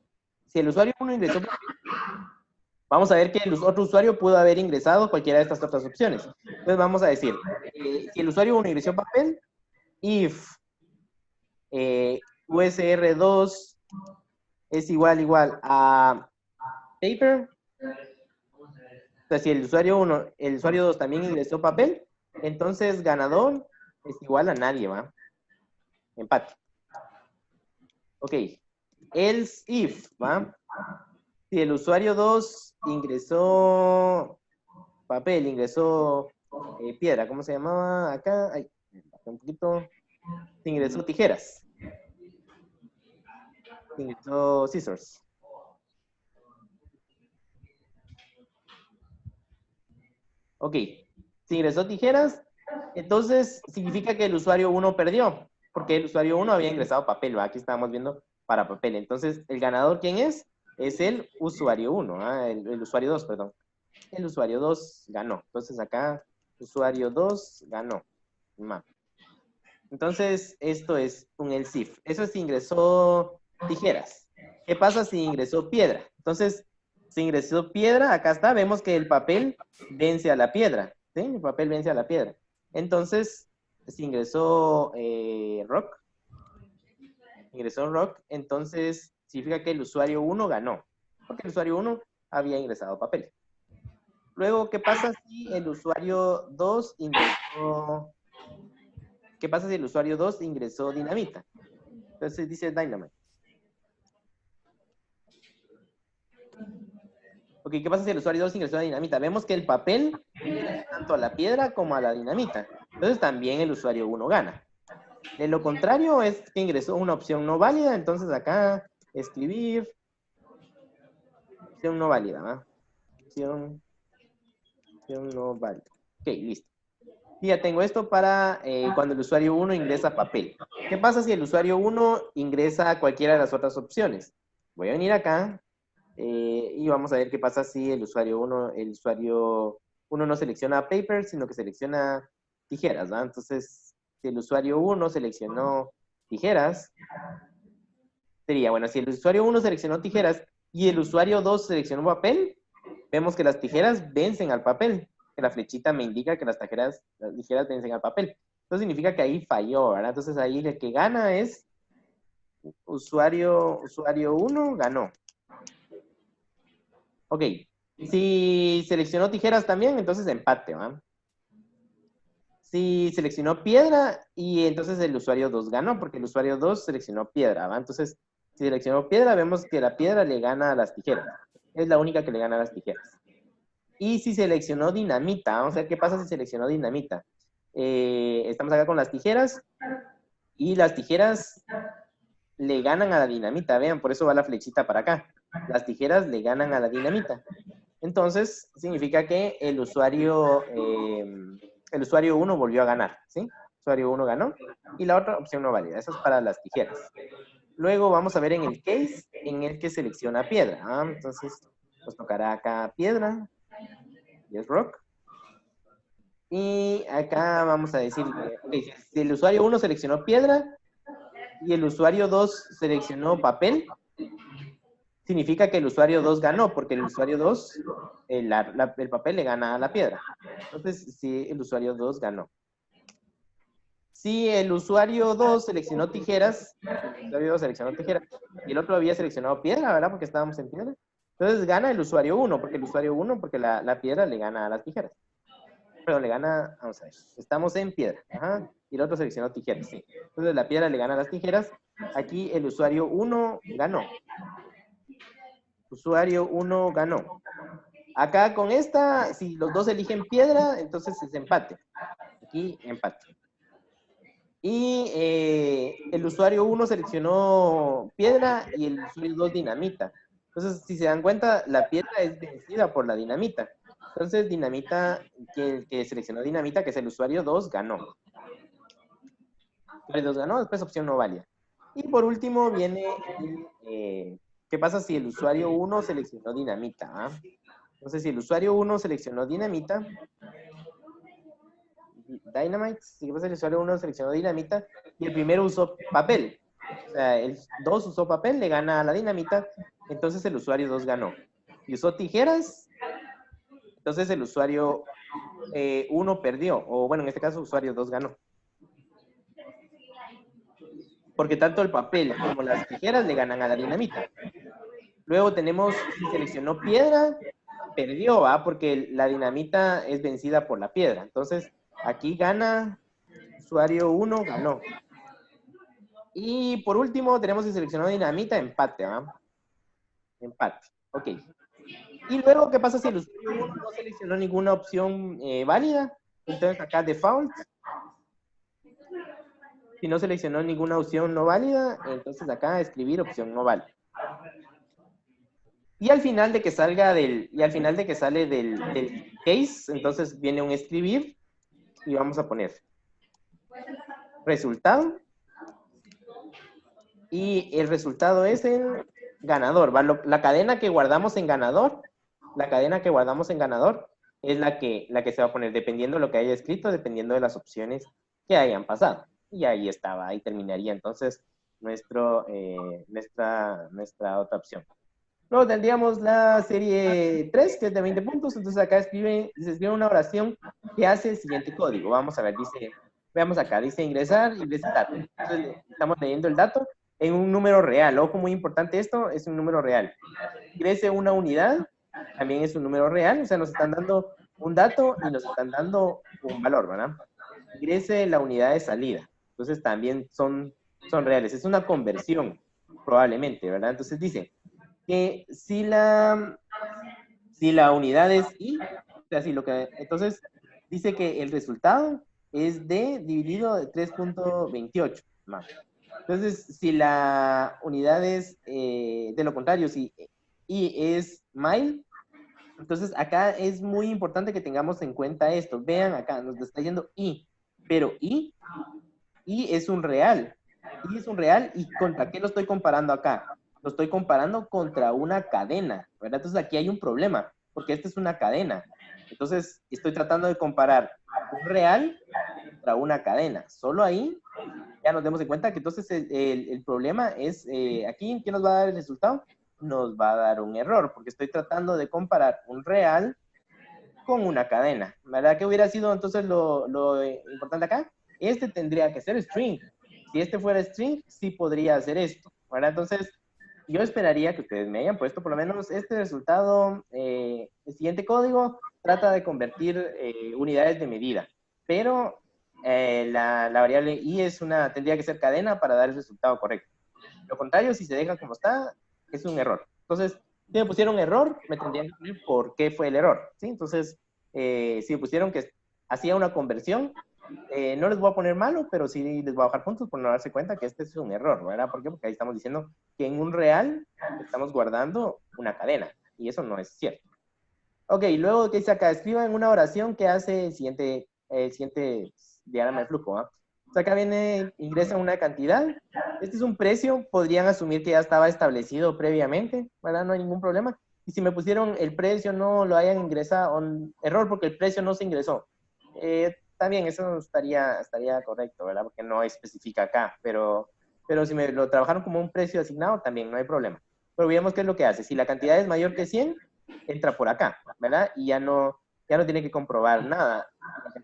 Si el usuario 1 ingresó papel, vamos a ver que el otro usuario pudo haber ingresado cualquiera de estas otras opciones. Entonces vamos a decir, si el usuario 1 ingresó papel, if USR2 es igual a paper, o sea, si el usuario 2 también ingresó papel, entonces ganador es igual a nadie, ¿va? Empate. Ok. Else if, ¿va? Si el usuario 2 ingresó papel, ingresó piedra, ¿cómo se llamaba acá? Ay, un poquito. Ingresó tijeras. Ingresó scissors. Ok. Si ingresó tijeras, entonces significa que el usuario 1 perdió, porque el usuario 1 había ingresado papel, ¿va? Aquí estábamos viendo para papel. Entonces, ¿el ganador quién es? Es el usuario 1, ¿ah? El usuario 2, perdón. El usuario 2 ganó. Entonces acá, usuario 2 ganó. Entonces, esto es un else if. Eso es si ingresó tijeras. ¿Qué pasa si ingresó piedra? Entonces, si ingresó piedra, acá está, vemos que el papel vence a la piedra. ¿Sí? El papel vence a la piedra. Entonces, si ingresó rock, entonces significa que el usuario 1 ganó. Porque el usuario 1 había ingresado papel. Luego, ¿qué pasa si el usuario 2 ingresó... ¿Qué pasa si el usuario 2 ingresó dinamita? Entonces dice dynamite. Ok, ¿qué pasa si el usuario 2 ingresó a dinamita? Vemos que el papel vence tanto a la piedra como a la dinamita. Entonces también el usuario 1 gana. De lo contrario es que ingresó una opción no válida. Entonces acá escribir opción no válida, ¿va? Opción no válida. Ok, listo. Y ya tengo esto para cuando el usuario 1 ingresa papel. ¿Qué pasa si el usuario 1 ingresa cualquiera de las otras opciones? Voy a venir acá y vamos a ver qué pasa si el usuario 1 no selecciona paper, sino que selecciona tijeras, ¿va? Entonces, si el usuario 1 seleccionó tijeras, sería, bueno, si el usuario 1 seleccionó tijeras y el usuario 2 seleccionó papel, vemos que las tijeras vencen al papel, que la flechita me indica que las tijeras vencen al papel. Eso significa que ahí falló, ¿verdad? Entonces ahí el que gana es usuario 1 ganó. Ok, si seleccionó tijeras también, entonces empate, ¿va? Si seleccionó piedra, y entonces el usuario 2 ganó, porque el usuario 2 seleccionó piedra, ¿va? Entonces, si seleccionó piedra, vemos que la piedra le gana a las tijeras. Es la única que le gana a las tijeras. Y si seleccionó dinamita, vamos a ver qué pasa si seleccionó dinamita. Estamos acá con las tijeras, y las tijeras le ganan a la dinamita, vean, por eso va la flechita para acá. Las tijeras le ganan a la dinamita. Entonces, significa que el usuario 1 volvió a ganar, ¿sí? Usuario 1 ganó, y la otra opción no válida. Eso es para las tijeras. Luego vamos a ver en el case en el que selecciona piedra. Entonces, nos tocará acá piedra, y es rock. Y acá vamos a decir, okay, si el usuario 1 seleccionó piedra, y el usuario 2 seleccionó papel, significa que el usuario 2 ganó, porque el usuario 2, el papel le gana a la piedra. Entonces, sí, el usuario 2 ganó. Si el usuario 2 seleccionó tijeras, y el otro había seleccionado piedra, ¿verdad? Porque estábamos en piedra. Entonces gana el usuario 1, porque la piedra le gana a las tijeras. Pero le gana, vamos a ver, estamos en piedra. Ajá, y el otro seleccionó tijeras, sí. Entonces la piedra le gana a las tijeras. Aquí el usuario 1 ganó. Usuario 1 ganó. Acá con esta, si los dos eligen piedra, entonces es empate. Aquí empate. Y el usuario 1 seleccionó piedra y el usuario 2 dinamita. Entonces, si se dan cuenta, la piedra es vencida por la dinamita. Entonces, dinamita, que seleccionó dinamita, que es el usuario 2, ganó. El 2 ganó, después opción no válida. Y por último viene, ¿qué pasa si el usuario 1 seleccionó dinamita? Entonces, si el usuario 1 seleccionó dinamita, Dynamite, si el usuario 1 seleccionó dinamita, y el primero usó papel. O sea, el 2 usó papel, le gana a la dinamita, entonces el usuario 2 ganó. Y usó tijeras, entonces el usuario 1 perdió, o bueno, en este caso, usuario 2 ganó. Porque tanto el papel como las tijeras le ganan a la dinamita. Luego tenemos, si seleccionó piedra, perdió, ¿va? Porque la dinamita es vencida por la piedra. Entonces, aquí gana, usuario 1 ganó. Y por último, tenemos que seleccionar dinamita, empate, ¿va? Empate, ok. Y luego, ¿qué pasa si el usuario 1 no seleccionó ninguna opción válida? Entonces, acá default. Si no seleccionó ninguna opción no válida, entonces acá escribir opción no válida. Y al final de que salga sale del case, entonces viene un escribir y vamos a poner resultado. Y el resultado es el ganador, ¿va? La cadena que guardamos en ganador, es la que se va a poner, dependiendo de lo que haya escrito, dependiendo de las opciones que hayan pasado. Y ahí estaba, ahí terminaría entonces nuestra otra opción. Luego tendríamos la serie 3, que es de 20 puntos. Entonces acá se escribe una oración que hace el siguiente código. Vamos a ver, veamos acá, dice ingresar dato. Entonces estamos leyendo el dato en un número real. Ojo, muy importante esto, es un número real. Ingrese una unidad, también es un número real. O sea, nos están dando un dato y nos están dando un valor, ¿verdad? Ingrese la unidad de salida. Entonces también son reales. Es una conversión, probablemente, ¿verdad? Entonces dice que si la unidad es i, o sea, entonces dice que el resultado es d dividido de 3.28. Entonces, si la unidad es de lo contrario, si i es mile, entonces acá es muy importante que tengamos en cuenta esto. Vean acá, nos está diciendo i, pero i es un real. I es un real, ¿y contra qué lo estoy comparando acá? Lo estoy comparando contra una cadena, ¿verdad? Entonces aquí hay un problema, porque esta es una cadena. Entonces estoy tratando de comparar un real contra una cadena. Solo ahí ya nos demos en cuenta que entonces el problema es aquí, ¿qué nos va a dar el resultado? nos va a dar un error, porque estoy tratando de comparar un real con una cadena, ¿verdad? ¿Qué hubiera sido entonces lo importante acá? Este tendría que ser string. Si este fuera string, sí podría hacer esto, ¿verdad? Entonces, yo esperaría que ustedes me hayan puesto por lo menos este resultado. El siguiente código trata de convertir unidades de medida, pero la variable i tendría que ser cadena para dar el resultado correcto. Lo contrario, si se deja como está, es un error. Entonces, si me pusieron error, me tendrían que poner por qué fue el error, ¿sí? Entonces, si me pusieron que hacía una conversión, no les voy a poner malo, pero sí les voy a bajar puntos por no darse cuenta que este es un error, ¿verdad? ¿Por qué? Porque ahí estamos diciendo que en un real estamos guardando una cadena, y eso no es cierto. Ok, luego que dice acá, escriban una oración que hace el siguiente diagrama de flujo, ¿ah? O sea, acá viene, ingresan una cantidad. Este es un precio, podrían asumir que ya estaba establecido previamente, ¿verdad? No hay ningún problema. Y si me pusieron el precio, no lo hayan ingresado, error porque el precio no se ingresó. También eso estaría correcto, ¿verdad? Porque no especifica acá, pero si me lo trabajaron como un precio asignado, también no hay problema. Pero veamos qué es lo que hace. Si la cantidad es mayor que 100, entra por acá, ¿verdad? Y ya no tiene que comprobar nada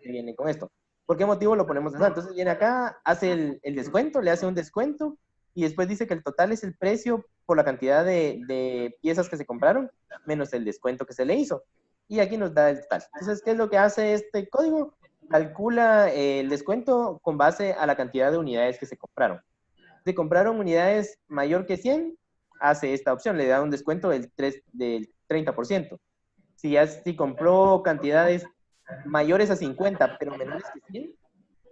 que viene con esto. ¿Por qué motivo lo ponemos así? Entonces viene acá, hace el descuento, le hace un descuento y después dice que el total es el precio por la cantidad de piezas que se compraron menos el descuento que se le hizo. Y aquí nos da el total. Entonces, ¿qué es lo que hace este código? Calcula el descuento con base a la cantidad de unidades que se compraron. Si compraron unidades mayor que 100, hace esta opción, le da un descuento del 30%. Si compró cantidades mayores a 50, pero menores que 100,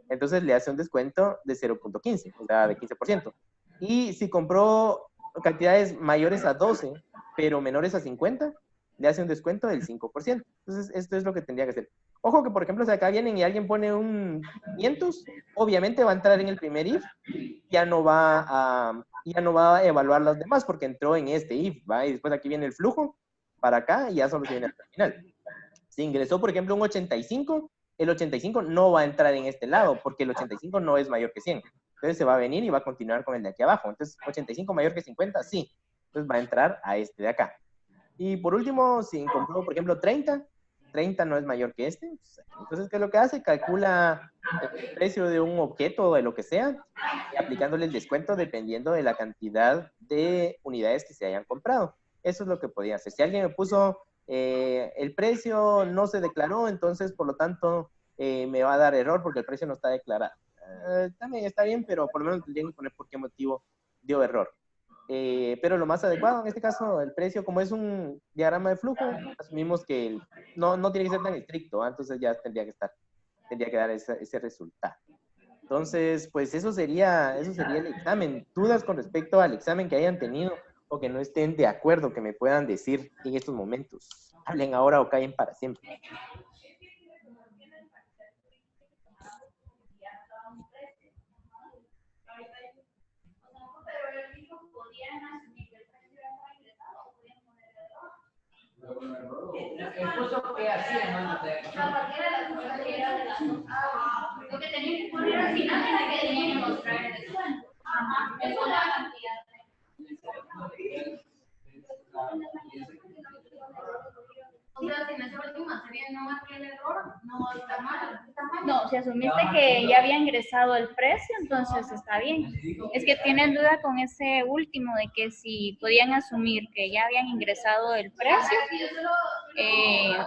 entonces le hace un descuento de 0.15, o sea, de 15%. Y si compró cantidades mayores a 12, pero menores a 50, le hace un descuento del 5%. Entonces, esto es lo que tendría que hacer. Ojo que, por ejemplo, si acá vienen y alguien pone un 500, obviamente va a entrar en el primer if, ya no va a evaluar las demás porque entró en este if, ¿va? Y después aquí viene el flujo para acá y ya solo se viene al terminal. Si ingresó, por ejemplo, un 85, el 85 no va a entrar en este lado porque el 85 no es mayor que 100. Entonces se va a venir y va a continuar con el de aquí abajo. Entonces, 85 mayor que 50, sí. Entonces va a entrar a este de acá. Y por último, si compró, por ejemplo, 30 no es mayor que este. Entonces, ¿qué es lo que hace? Calcula el precio de un objeto o de lo que sea, aplicándole el descuento dependiendo de la cantidad de unidades que se hayan comprado. Eso es lo que podía hacer. Si alguien me puso el precio no se declaró, entonces, por lo tanto, me va a dar error porque el precio no está declarado. También está bien, pero por lo menos tendrían que poner por qué motivo dio error. Pero lo más adecuado en este caso, el precio, como es un diagrama de flujo, asumimos que no tiene que ser tan estricto, ¿eh? Entonces ya tendría que dar ese resultado. Entonces, pues eso sería el examen. ¿Dudas con respecto al examen que hayan tenido o que no estén de acuerdo, que me puedan decir en estos momentos? Hablen ahora o callen para siempre. Esposo que hacía, Lo que tenía que poner al final era que tenía que mostrar el descuento. Es una cantidad. O sea, si en esa última serie no marqué el error, no está mal. No, si asumiste que ya había ingresado el precio, entonces está bien. Es que tienen duda con ese último, de que si podían asumir que ya habían ingresado el precio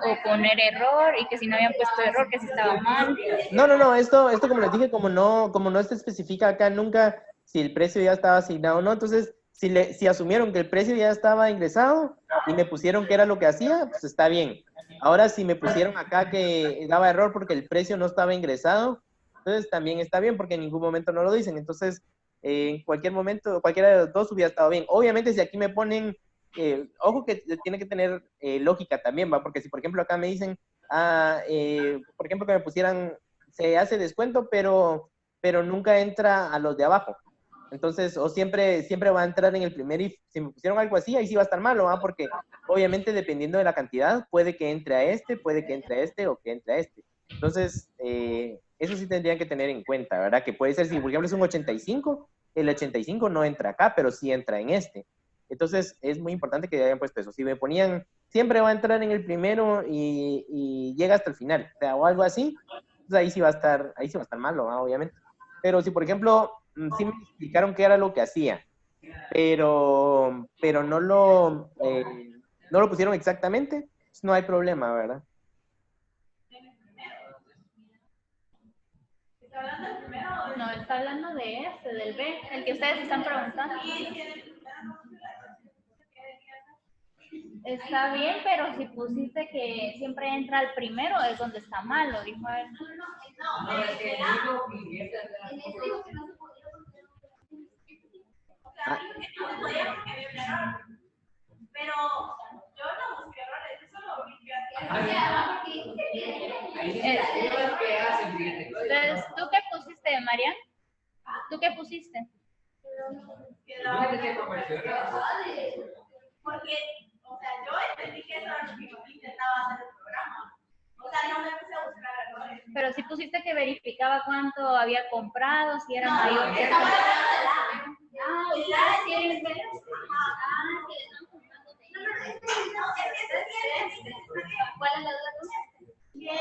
o poner error, y que si no habían puesto error, que si estaba mal. No, esto como les dije, como no se especifica acá nunca si el precio ya estaba asignado o no, entonces si asumieron que el precio ya estaba ingresado y me pusieron que era lo que hacía, pues está bien. Ahora si me pusieron acá que daba error porque el precio no estaba ingresado, entonces también está bien porque en ningún momento no lo dicen. Entonces, en cualquier momento, cualquiera de los dos hubiera estado bien. Obviamente si aquí me ponen, ojo que tiene que tener lógica también, ¿va? Porque si por ejemplo acá me dicen, por ejemplo que me pusieran, se hace descuento, pero nunca entra a los de abajo. Entonces, o siempre va a entrar en el primer if. Si me pusieron algo así, ahí sí va a estar malo, ¿ah? Porque obviamente dependiendo de la cantidad, puede que entre a este, puede que entre a este o que entre a este. Entonces, eso sí tendrían que tener en cuenta, ¿verdad? Que puede ser, si por ejemplo es un 85, el 85 no entra acá, pero sí entra en este. Entonces, es muy importante que hayan puesto eso. Si me ponían, siempre va a entrar en el primero y llega hasta el final, o sea, o algo así, pues ahí sí va a estar malo, ¿no? Obviamente. Pero si, por ejemplo, sí me explicaron qué era lo que hacía, pero no lo pusieron exactamente, pues no hay problema, ¿verdad? No, está hablando de este, del B, el que ustedes están preguntando. Está bien, pero si pusiste que siempre entra al primero, es donde está malo, dijo él. Pero yo no busqué errores, eso lo vi Entonces, ¿tú qué pusiste, Marian? ¿Tú qué pusiste? porque, o sea, yo entendí que eso era lo que yo intentaba hacer el programa. O sea, no me puse a buscar errores. Pero si pusiste que verificaba cuánto había comprado, si era mayor que... Estaba hablando de la. ¿Cuál es la duda? Que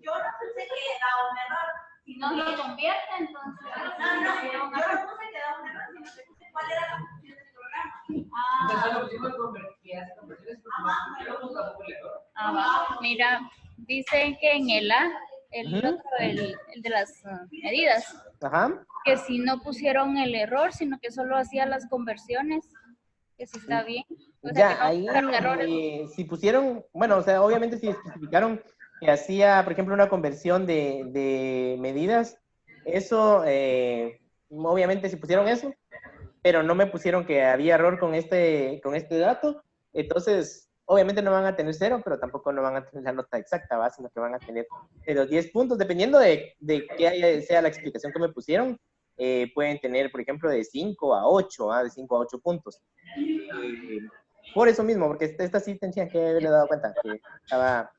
yo no puse que daba un error. Si no lo convierte, entonces... No, yo no puse que daba un error, sino que puse cuál era la función del programa. Va. Mira, dicen que en el A, el otro, el de las medidas, Ajá. que si no pusieron el error, sino que solo hacía las conversiones, que si está bien. O sea, Ya, que no ahí, pusieron errores. si pusieron, bueno, o sea, obviamente si especificaron que hacía, por ejemplo, una conversión de medidas, eso, obviamente si pusieron eso, pero no me pusieron que había error con este dato, entonces, obviamente no van a tener 0, pero tampoco no van a tener la nota exacta, ¿va? Sino que van a tener los 10 puntos, dependiendo de qué sea la explicación que me pusieron, pueden tener, por ejemplo, de 5 a 8, de 5 a 8 puntos. Por eso mismo, porque esta sí tenía que haberle dado cuenta, que estaba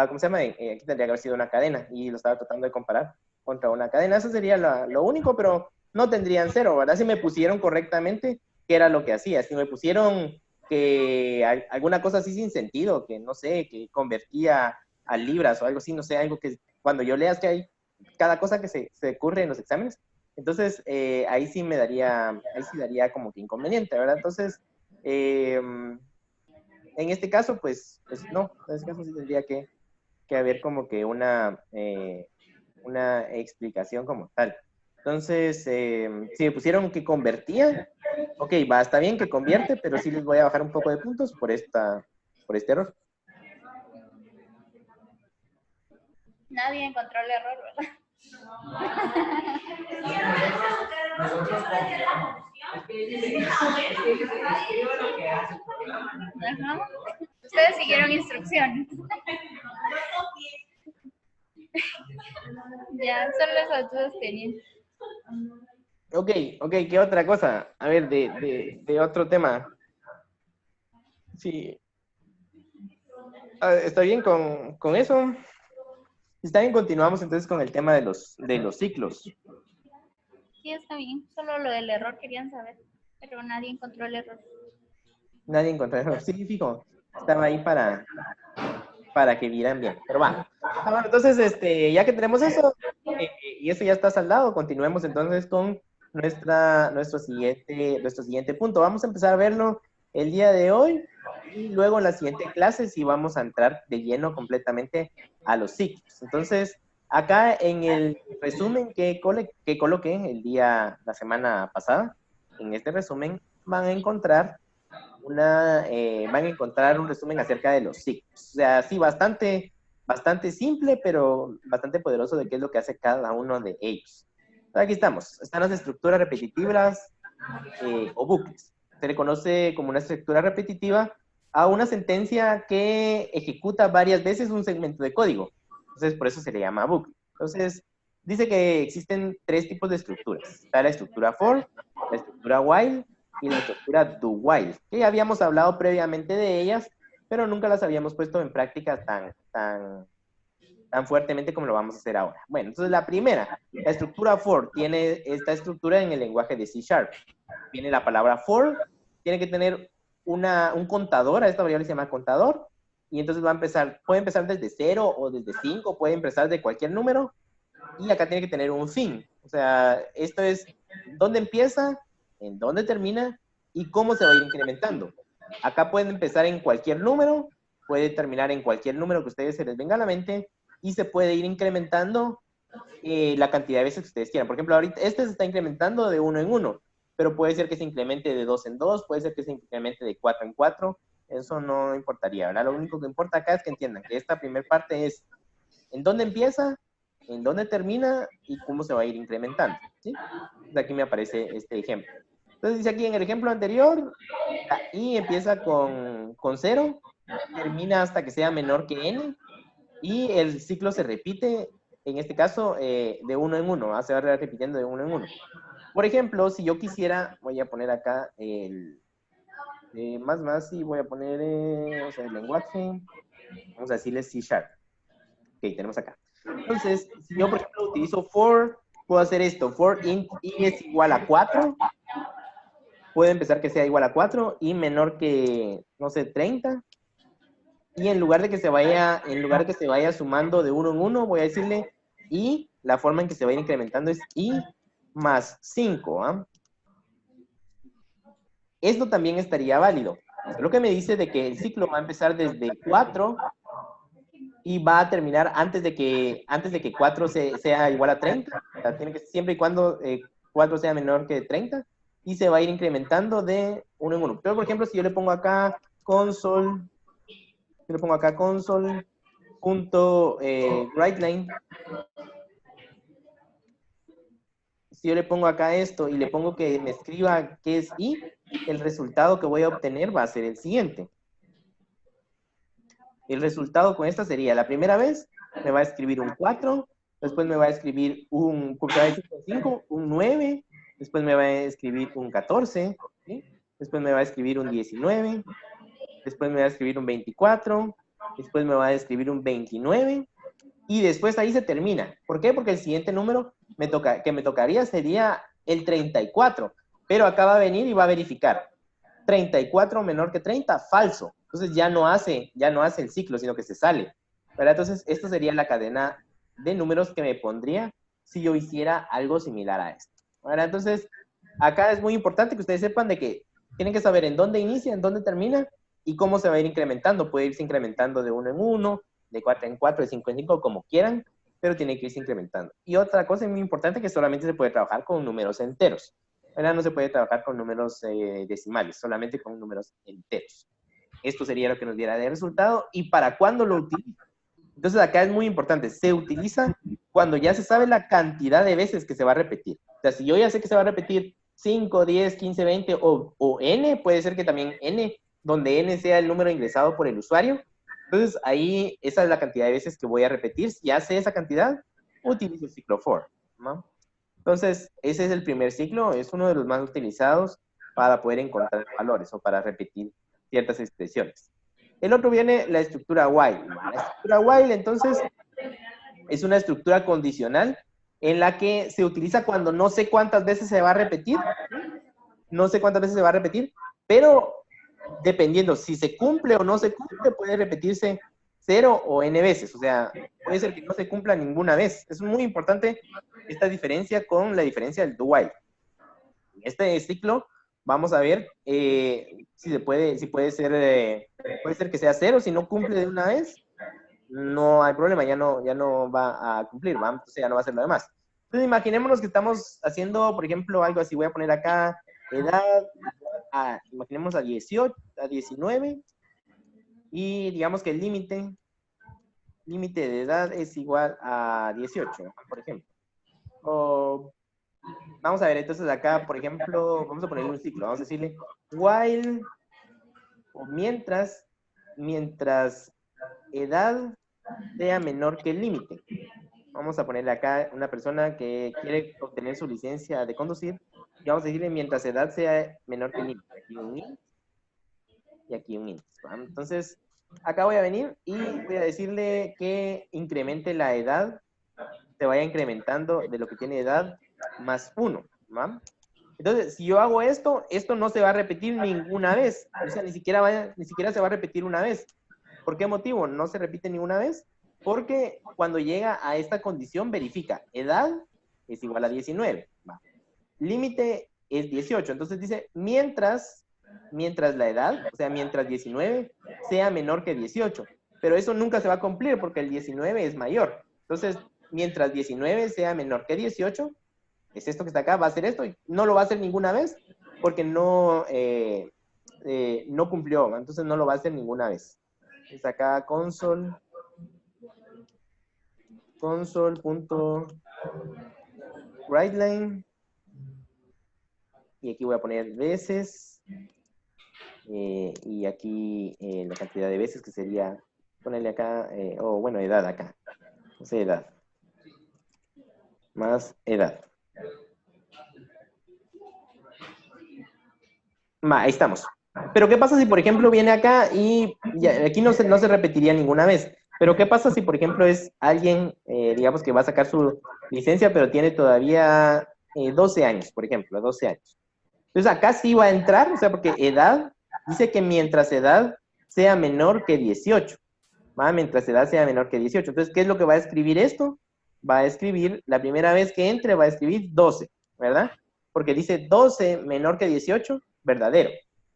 ¿cómo se llama? Aquí tendría que haber sido una cadena, y lo estaba tratando de comparar contra una cadena. Eso sería lo único, pero no tendrían 0, ¿verdad? Si me pusieron correctamente, ¿qué era lo que hacía? Si me pusieron que alguna cosa así sin sentido, que no sé, que convertía a libras o algo así, no sé, algo que cuando yo leas que hay cada cosa que se ocurre en los exámenes, entonces ahí sí daría como que inconveniente, ¿verdad? Entonces, en este caso, pues no, en este caso sí tendría que haber como que una explicación como tal. Entonces, si me pusieron que convertía, ok, está bien que convierte, pero sí les voy a bajar un poco de puntos por este error. Nadie encontró el error, ¿verdad? Ajá. Ustedes siguieron instrucciones. Ya, solo esas dudas tenían. Ok, ¿qué otra cosa? A ver, de otro tema. Sí. ¿Está bien con eso? Está bien, continuamos entonces con el tema de los ciclos. Sí, está bien. Solo lo del error querían saber, pero nadie encontró el error. Nadie encontró el error. Sí, fijo. Estaba ahí para que vieran bien. Pero va. Bueno, entonces, ya que tenemos eso, y eso ya está saldado, continuemos entonces con nuestro siguiente punto. Vamos a empezar a verlo el día de hoy y luego en la siguiente clase sí vamos a entrar de lleno completamente a los ciclos. Entonces, acá en el resumen que coloqué la semana pasada, en este resumen van a encontrar un resumen acerca de los ciclos. O sea, sí, bastante simple, pero bastante poderoso de qué es lo que hace cada uno de ellos. Aquí estamos. Están las estructuras repetitivas o bucles. Se le conoce como una estructura repetitiva a una sentencia que ejecuta varias veces un segmento de código. Entonces, por eso se le llama bucle. Entonces, dice que existen 3 tipos de estructuras. Está la estructura for, la estructura while y la estructura do while, que ya habíamos hablado previamente de ellas, pero nunca las habíamos puesto en práctica tan fuertemente como lo vamos a hacer ahora. Bueno, entonces la primera, la estructura for, tiene esta estructura en el lenguaje de C#. Viene la palabra for, tiene que tener un contador, a esta variable se llama contador, y entonces va a empezar, puede empezar desde 0 o desde 5, puede empezar de cualquier número, y acá tiene que tener un fin. O sea, esto es dónde empieza, en dónde termina, y cómo se va a ir incrementando. Acá pueden empezar en cualquier número, puede terminar en cualquier número que a ustedes se les venga a la mente, y se puede ir incrementando la cantidad de veces que ustedes quieran. Por ejemplo, ahorita este se está incrementando de 1 en 1, pero puede ser que se incremente de 2 en 2, puede ser que se incremente de 4 en 4, eso no importaría, ¿verdad? Lo único que importa acá es que entiendan que esta primera parte es en dónde empieza, en dónde termina y cómo se va a ir incrementando, ¿sí? Entonces aquí me aparece este ejemplo. Entonces dice aquí en el ejemplo anterior, la i empieza con 0, termina hasta que sea menor que n, y el ciclo se repite, en este caso, de 1 en 1, se va repitiendo de 1 en 1. Por ejemplo, si yo quisiera, voy a poner acá el más, y voy a poner, o sea, el lenguaje, vamos a decirle C#. Ok, tenemos acá. Entonces, si yo, por ejemplo, utilizo for, puedo hacer esto, for int i es igual a 4, puede empezar que sea igual a 4, y menor que, no sé, 30, y en lugar de que se vaya sumando de 1 en 1, voy a decirle y la forma en que se va a ir incrementando es i más 5, ¿ah? Esto también estaría válido. Lo que me dice de que el ciclo va a empezar desde 4 y va a terminar antes de que 4 sea igual a 30. O sea, tiene que siempre y cuando 4 sea menor que 30, y se va a ir incrementando de 1 en 1. Pero, por ejemplo, si yo le pongo acá console, writeLine, si yo le pongo acá esto y le pongo que me escriba qué es i, el resultado que voy a obtener va a ser el siguiente. El resultado con esta sería, la primera vez me va a escribir un 4, después me va a escribir un 5, un 9, después me va a escribir un 14, ¿sí? Después me va a escribir un 19, después me va a escribir un 24, después me va a escribir un 29, y después ahí se termina. ¿Por qué? Porque el siguiente número que me tocaría sería el 34, pero acá va a venir y va a verificar. 34 menor que 30, falso. Entonces ya no hace el ciclo, sino que se sale, ¿verdad? Entonces, esto sería la cadena de números que me pondría si yo hiciera algo similar a esto, ¿verdad? Entonces, acá es muy importante que ustedes sepan de que tienen que saber en dónde inicia, en dónde termina y cómo se va a ir incrementando. Puede irse incrementando de 1 en 1, de 4 en 4, de 5 en 5, como quieran, pero tiene que irse incrementando. Y otra cosa muy importante, que solamente se puede trabajar con números enteros, ¿verdad? No se puede trabajar con números decimales, solamente con números enteros. Esto sería lo que nos diera de resultado. ¿Y para cuándo lo utiliza? Entonces acá es muy importante, se utiliza cuando ya se sabe la cantidad de veces que se va a repetir. O sea, si yo ya sé que se va a repetir 5, 10, 15, 20 o n, puede ser que también n, donde n sea el número ingresado por el usuario. Entonces ahí esa es la cantidad de veces que voy a repetir. Si ya sé esa cantidad, utilizo el ciclo for, ¿no? Entonces, ese es el primer ciclo, es uno de los más utilizados para poder encontrar valores o para repetir ciertas expresiones. El otro viene la estructura while. La estructura while, entonces, es una estructura condicional en la que se utiliza cuando no sé cuántas veces se va a repetir, pero dependiendo si se cumple o no se cumple, puede repetirse 0 o n veces. O sea, puede ser que no se cumpla ninguna vez. Es muy importante esta diferencia con la diferencia del do while. En este ciclo vamos a ver si puede ser que sea 0, si no cumple de una vez, no hay problema, ya no va a cumplir, ¿va? Entonces ya no va a ser lo demás. Entonces imaginémonos que estamos haciendo, por ejemplo, algo así, voy a poner acá edad, imaginemos a 18, a 19, y digamos que el límite de edad es igual a 18, por ejemplo. O, vamos a ver, entonces acá, por ejemplo, vamos a ponerle un ciclo, vamos a decirle while, o mientras edad sea menor que el límite. Vamos a ponerle acá una persona que quiere obtener su licencia de conducir, y vamos a decirle mientras edad sea menor que el límite. Aquí un int, y aquí un int. Entonces, acá voy a venir y voy a decirle que incremente la edad, se vaya incrementando de lo que tiene edad más 1, ¿va? Entonces, si yo hago esto, esto no se va a repetir ninguna vez. O sea, ni siquiera se va a repetir una vez. ¿Por qué motivo? No se repite ninguna vez. Porque cuando llega a esta condición, verifica, edad es igual a 19. Va. Límite es 18. Entonces dice, mientras la edad, o sea, mientras 19 sea menor que 18. Pero eso nunca se va a cumplir porque el 19 es mayor. Entonces, mientras 19 sea menor que 18, es esto que está acá, va a hacer esto. Y no lo va a hacer ninguna vez porque no cumplió. Entonces no lo va a hacer ninguna vez. Está acá console.writeLine. Y aquí voy a poner veces. Y aquí la cantidad de veces que sería, ponerle acá, bueno, edad acá. No sé, edad. Más edad. Ahí estamos. Pero ¿qué pasa si, por ejemplo, viene acá y aquí no se repetiría ninguna vez? Pero ¿qué pasa si, por ejemplo, es alguien, digamos, que va a sacar su licencia, pero tiene todavía 12 años, por ejemplo, 12 años? Entonces acá sí va a entrar, o sea, porque edad, dice que mientras edad sea menor que 18. ¿Va? Mientras edad sea menor que 18. Entonces, ¿qué es lo que va a escribir esto? Va a escribir, la primera vez que entre, va a escribir 12, ¿verdad? Porque dice 12 menor que 18, verdadero.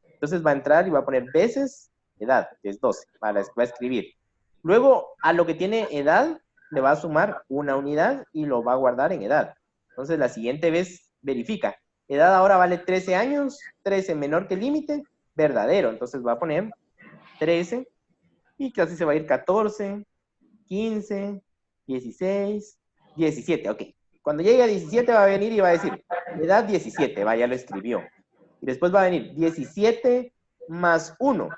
Entonces va a entrar y va a poner veces edad, que es 12, va a escribir. Luego, a lo que tiene edad, le va a sumar una unidad y lo va a guardar en edad. Entonces, la siguiente vez verifica. Edad ahora vale 13 años, 13 menor que el límite, verdadero. Entonces va a poner 13 y casi se va a ir 14, 15, 16, 17. Ok. Cuando llegue a 17 va a venir y va a decir, edad 17, ya lo escribió. Y después va a venir 17 más 1.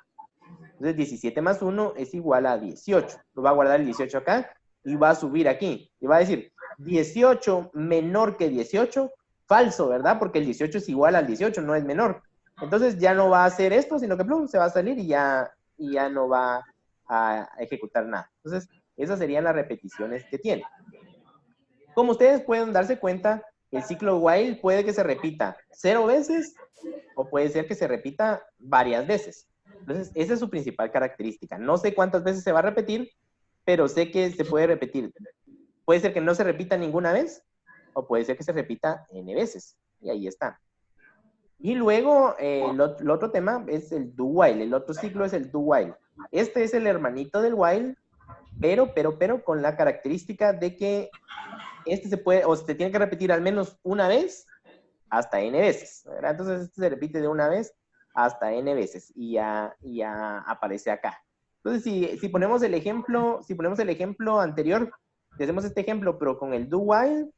Entonces 17 más 1 es igual a 18. Lo va a guardar el 18 acá y va a subir aquí. Y va a decir 18 menor que 18, falso, ¿verdad? Porque el 18 es igual al 18, no es menor. Entonces ya no va a hacer esto, sino que plum, se va a salir y ya no va a ejecutar nada. Entonces, esas serían las repeticiones que tiene. Como ustedes pueden darse cuenta, el ciclo while puede que se repita 0 veces o puede ser que se repita varias veces. Entonces, esa es su principal característica. No sé cuántas veces se va a repetir, pero sé que se puede repetir. Puede ser que no se repita ninguna vez o puede ser que se repita n veces. Y ahí está. Y luego, el otro tema es el do while. El otro ciclo es el do while. Este es el hermanito del while, pero con la característica de que este se puede, o se tiene que repetir al menos una vez hasta n veces, ¿verdad? Entonces este se repite de una vez hasta n veces y ya aparece acá. Entonces si ponemos el ejemplo anterior, si hacemos este ejemplo pero con el do while,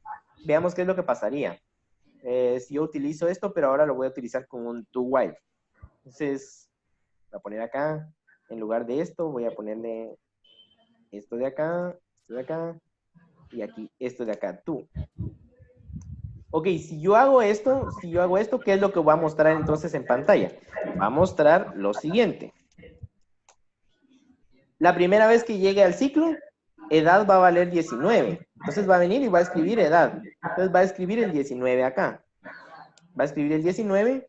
veamos qué es lo que pasaría. Si yo utilizo esto, pero ahora lo voy a utilizar con un do while. Entonces voy a poner acá, en lugar de esto, voy a ponerle esto de acá, y aquí esto de acá, do. Ok, si yo hago esto, ¿qué es lo que va a mostrar entonces en pantalla? Va a mostrar lo siguiente. La primera vez que llegue al ciclo, edad va a valer 19. Entonces va a venir y va a escribir edad. Entonces va a escribir el 19 acá. Va a escribir el 19.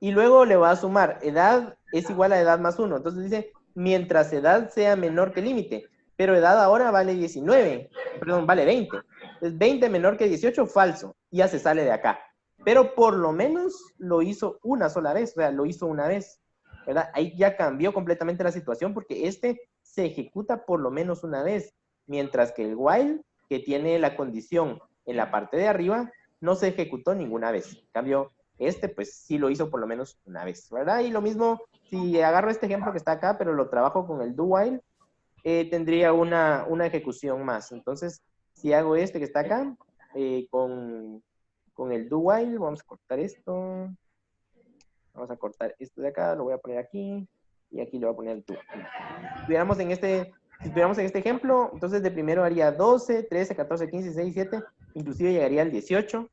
Y luego le va a sumar, edad es igual a edad más 1. Entonces dice, mientras edad sea menor que el límite. Pero edad ahora vale 19. Perdón, vale 20. Entonces 20 menor que 18, falso. Ya se sale de acá. Pero por lo menos lo hizo una sola vez. O sea, lo hizo una vez. ¿Verdad? Ahí ya cambió completamente la situación porque este se ejecuta por lo menos una vez. Mientras que el while, que tiene la condición en la parte de arriba, no se ejecutó ninguna vez. En cambio, este pues sí lo hizo por lo menos una vez, ¿verdad? Y lo mismo, si agarro este ejemplo que está acá, pero lo trabajo con el do while, tendría una ejecución más. Entonces, si hago este que está acá, con el do while, vamos a cortar esto. Vamos a cortar esto de acá, lo voy a poner aquí, y aquí le voy a poner el do. Si estuviéramos en este ejemplo, entonces de primero haría 12, 13, 14, 15, 16, 17, inclusive llegaría al 18.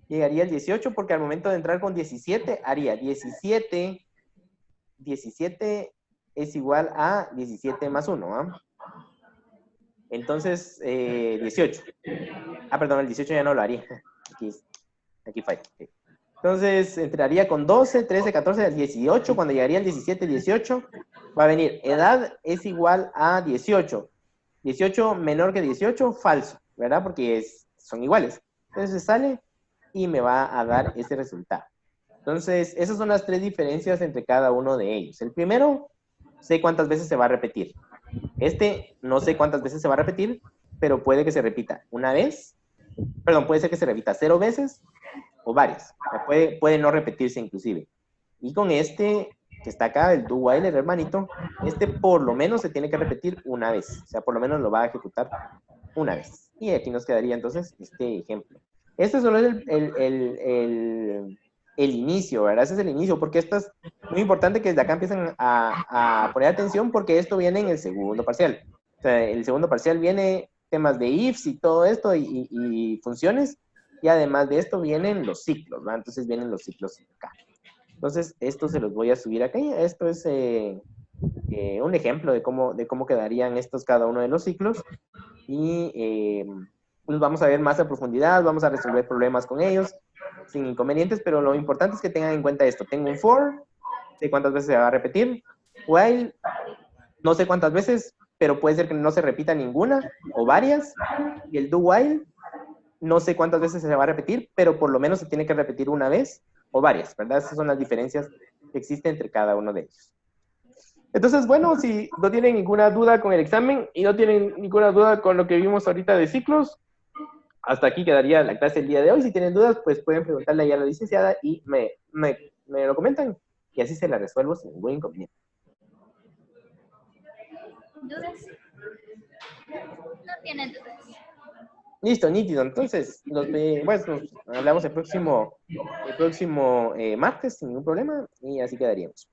Llegaría al 18 porque al momento de entrar con 17 haría 17 es igual a 17 más 1, ¿ah? Entonces, 18. Perdón, el 18 ya no lo haría. Aquí Aquí falla. Ok. Entonces, entraría con 12, 13, 14, 18. Cuando llegaría el 17, 18, va a venir edad es igual a 18. 18 menor que 18, falso, ¿verdad? Porque son iguales. Entonces sale y me va a dar ese resultado. Entonces, esas son las tres diferencias entre cada uno de ellos. El primero, sé cuántas veces se va a repetir. Este, no sé cuántas veces se va a repetir, pero puede que se repita una vez. Perdón, puede ser que se repita 0 veces o varias. O sea, puede no repetirse inclusive. Y con este que está acá, el do while, el hermanito, este por lo menos se tiene que repetir una vez. O sea, por lo menos lo va a ejecutar una vez. Y aquí nos quedaría entonces este ejemplo. Este solo es el inicio, ¿verdad? Ese es el inicio, porque esto es muy importante que desde acá empiecen a poner atención porque esto viene en el segundo parcial. O sea, el segundo parcial viene temas de ifs y todo esto y funciones, y además de esto vienen los ciclos, ¿verdad? Entonces vienen los ciclos acá. Entonces, esto se los voy a subir acá. Esto es un ejemplo de cómo quedarían estos cada uno de los ciclos. Y pues vamos a ver más a profundidad, vamos a resolver problemas con ellos sin inconvenientes, pero lo importante es que tengan en cuenta esto. Tengo un for, sé cuántas veces se va a repetir. While, no sé cuántas veces, pero puede ser que no se repita ninguna o varias. Y el do while, no sé cuántas veces se va a repetir, pero por lo menos se tiene que repetir una vez o varias, ¿verdad? Esas son las diferencias que existen entre cada uno de ellos. Entonces, bueno, si no tienen ninguna duda con el examen y no tienen ninguna duda con lo que vimos ahorita de ciclos, hasta aquí quedaría la clase el día de hoy. Si tienen dudas, pues pueden preguntarle a la licenciada y me lo comentan y así se la resuelvo sin ningún inconveniente. ¿Dudas? No tienen dudas. Listo, nítido. Entonces, nos hablamos el próximo martes sin ningún problema y así quedaríamos.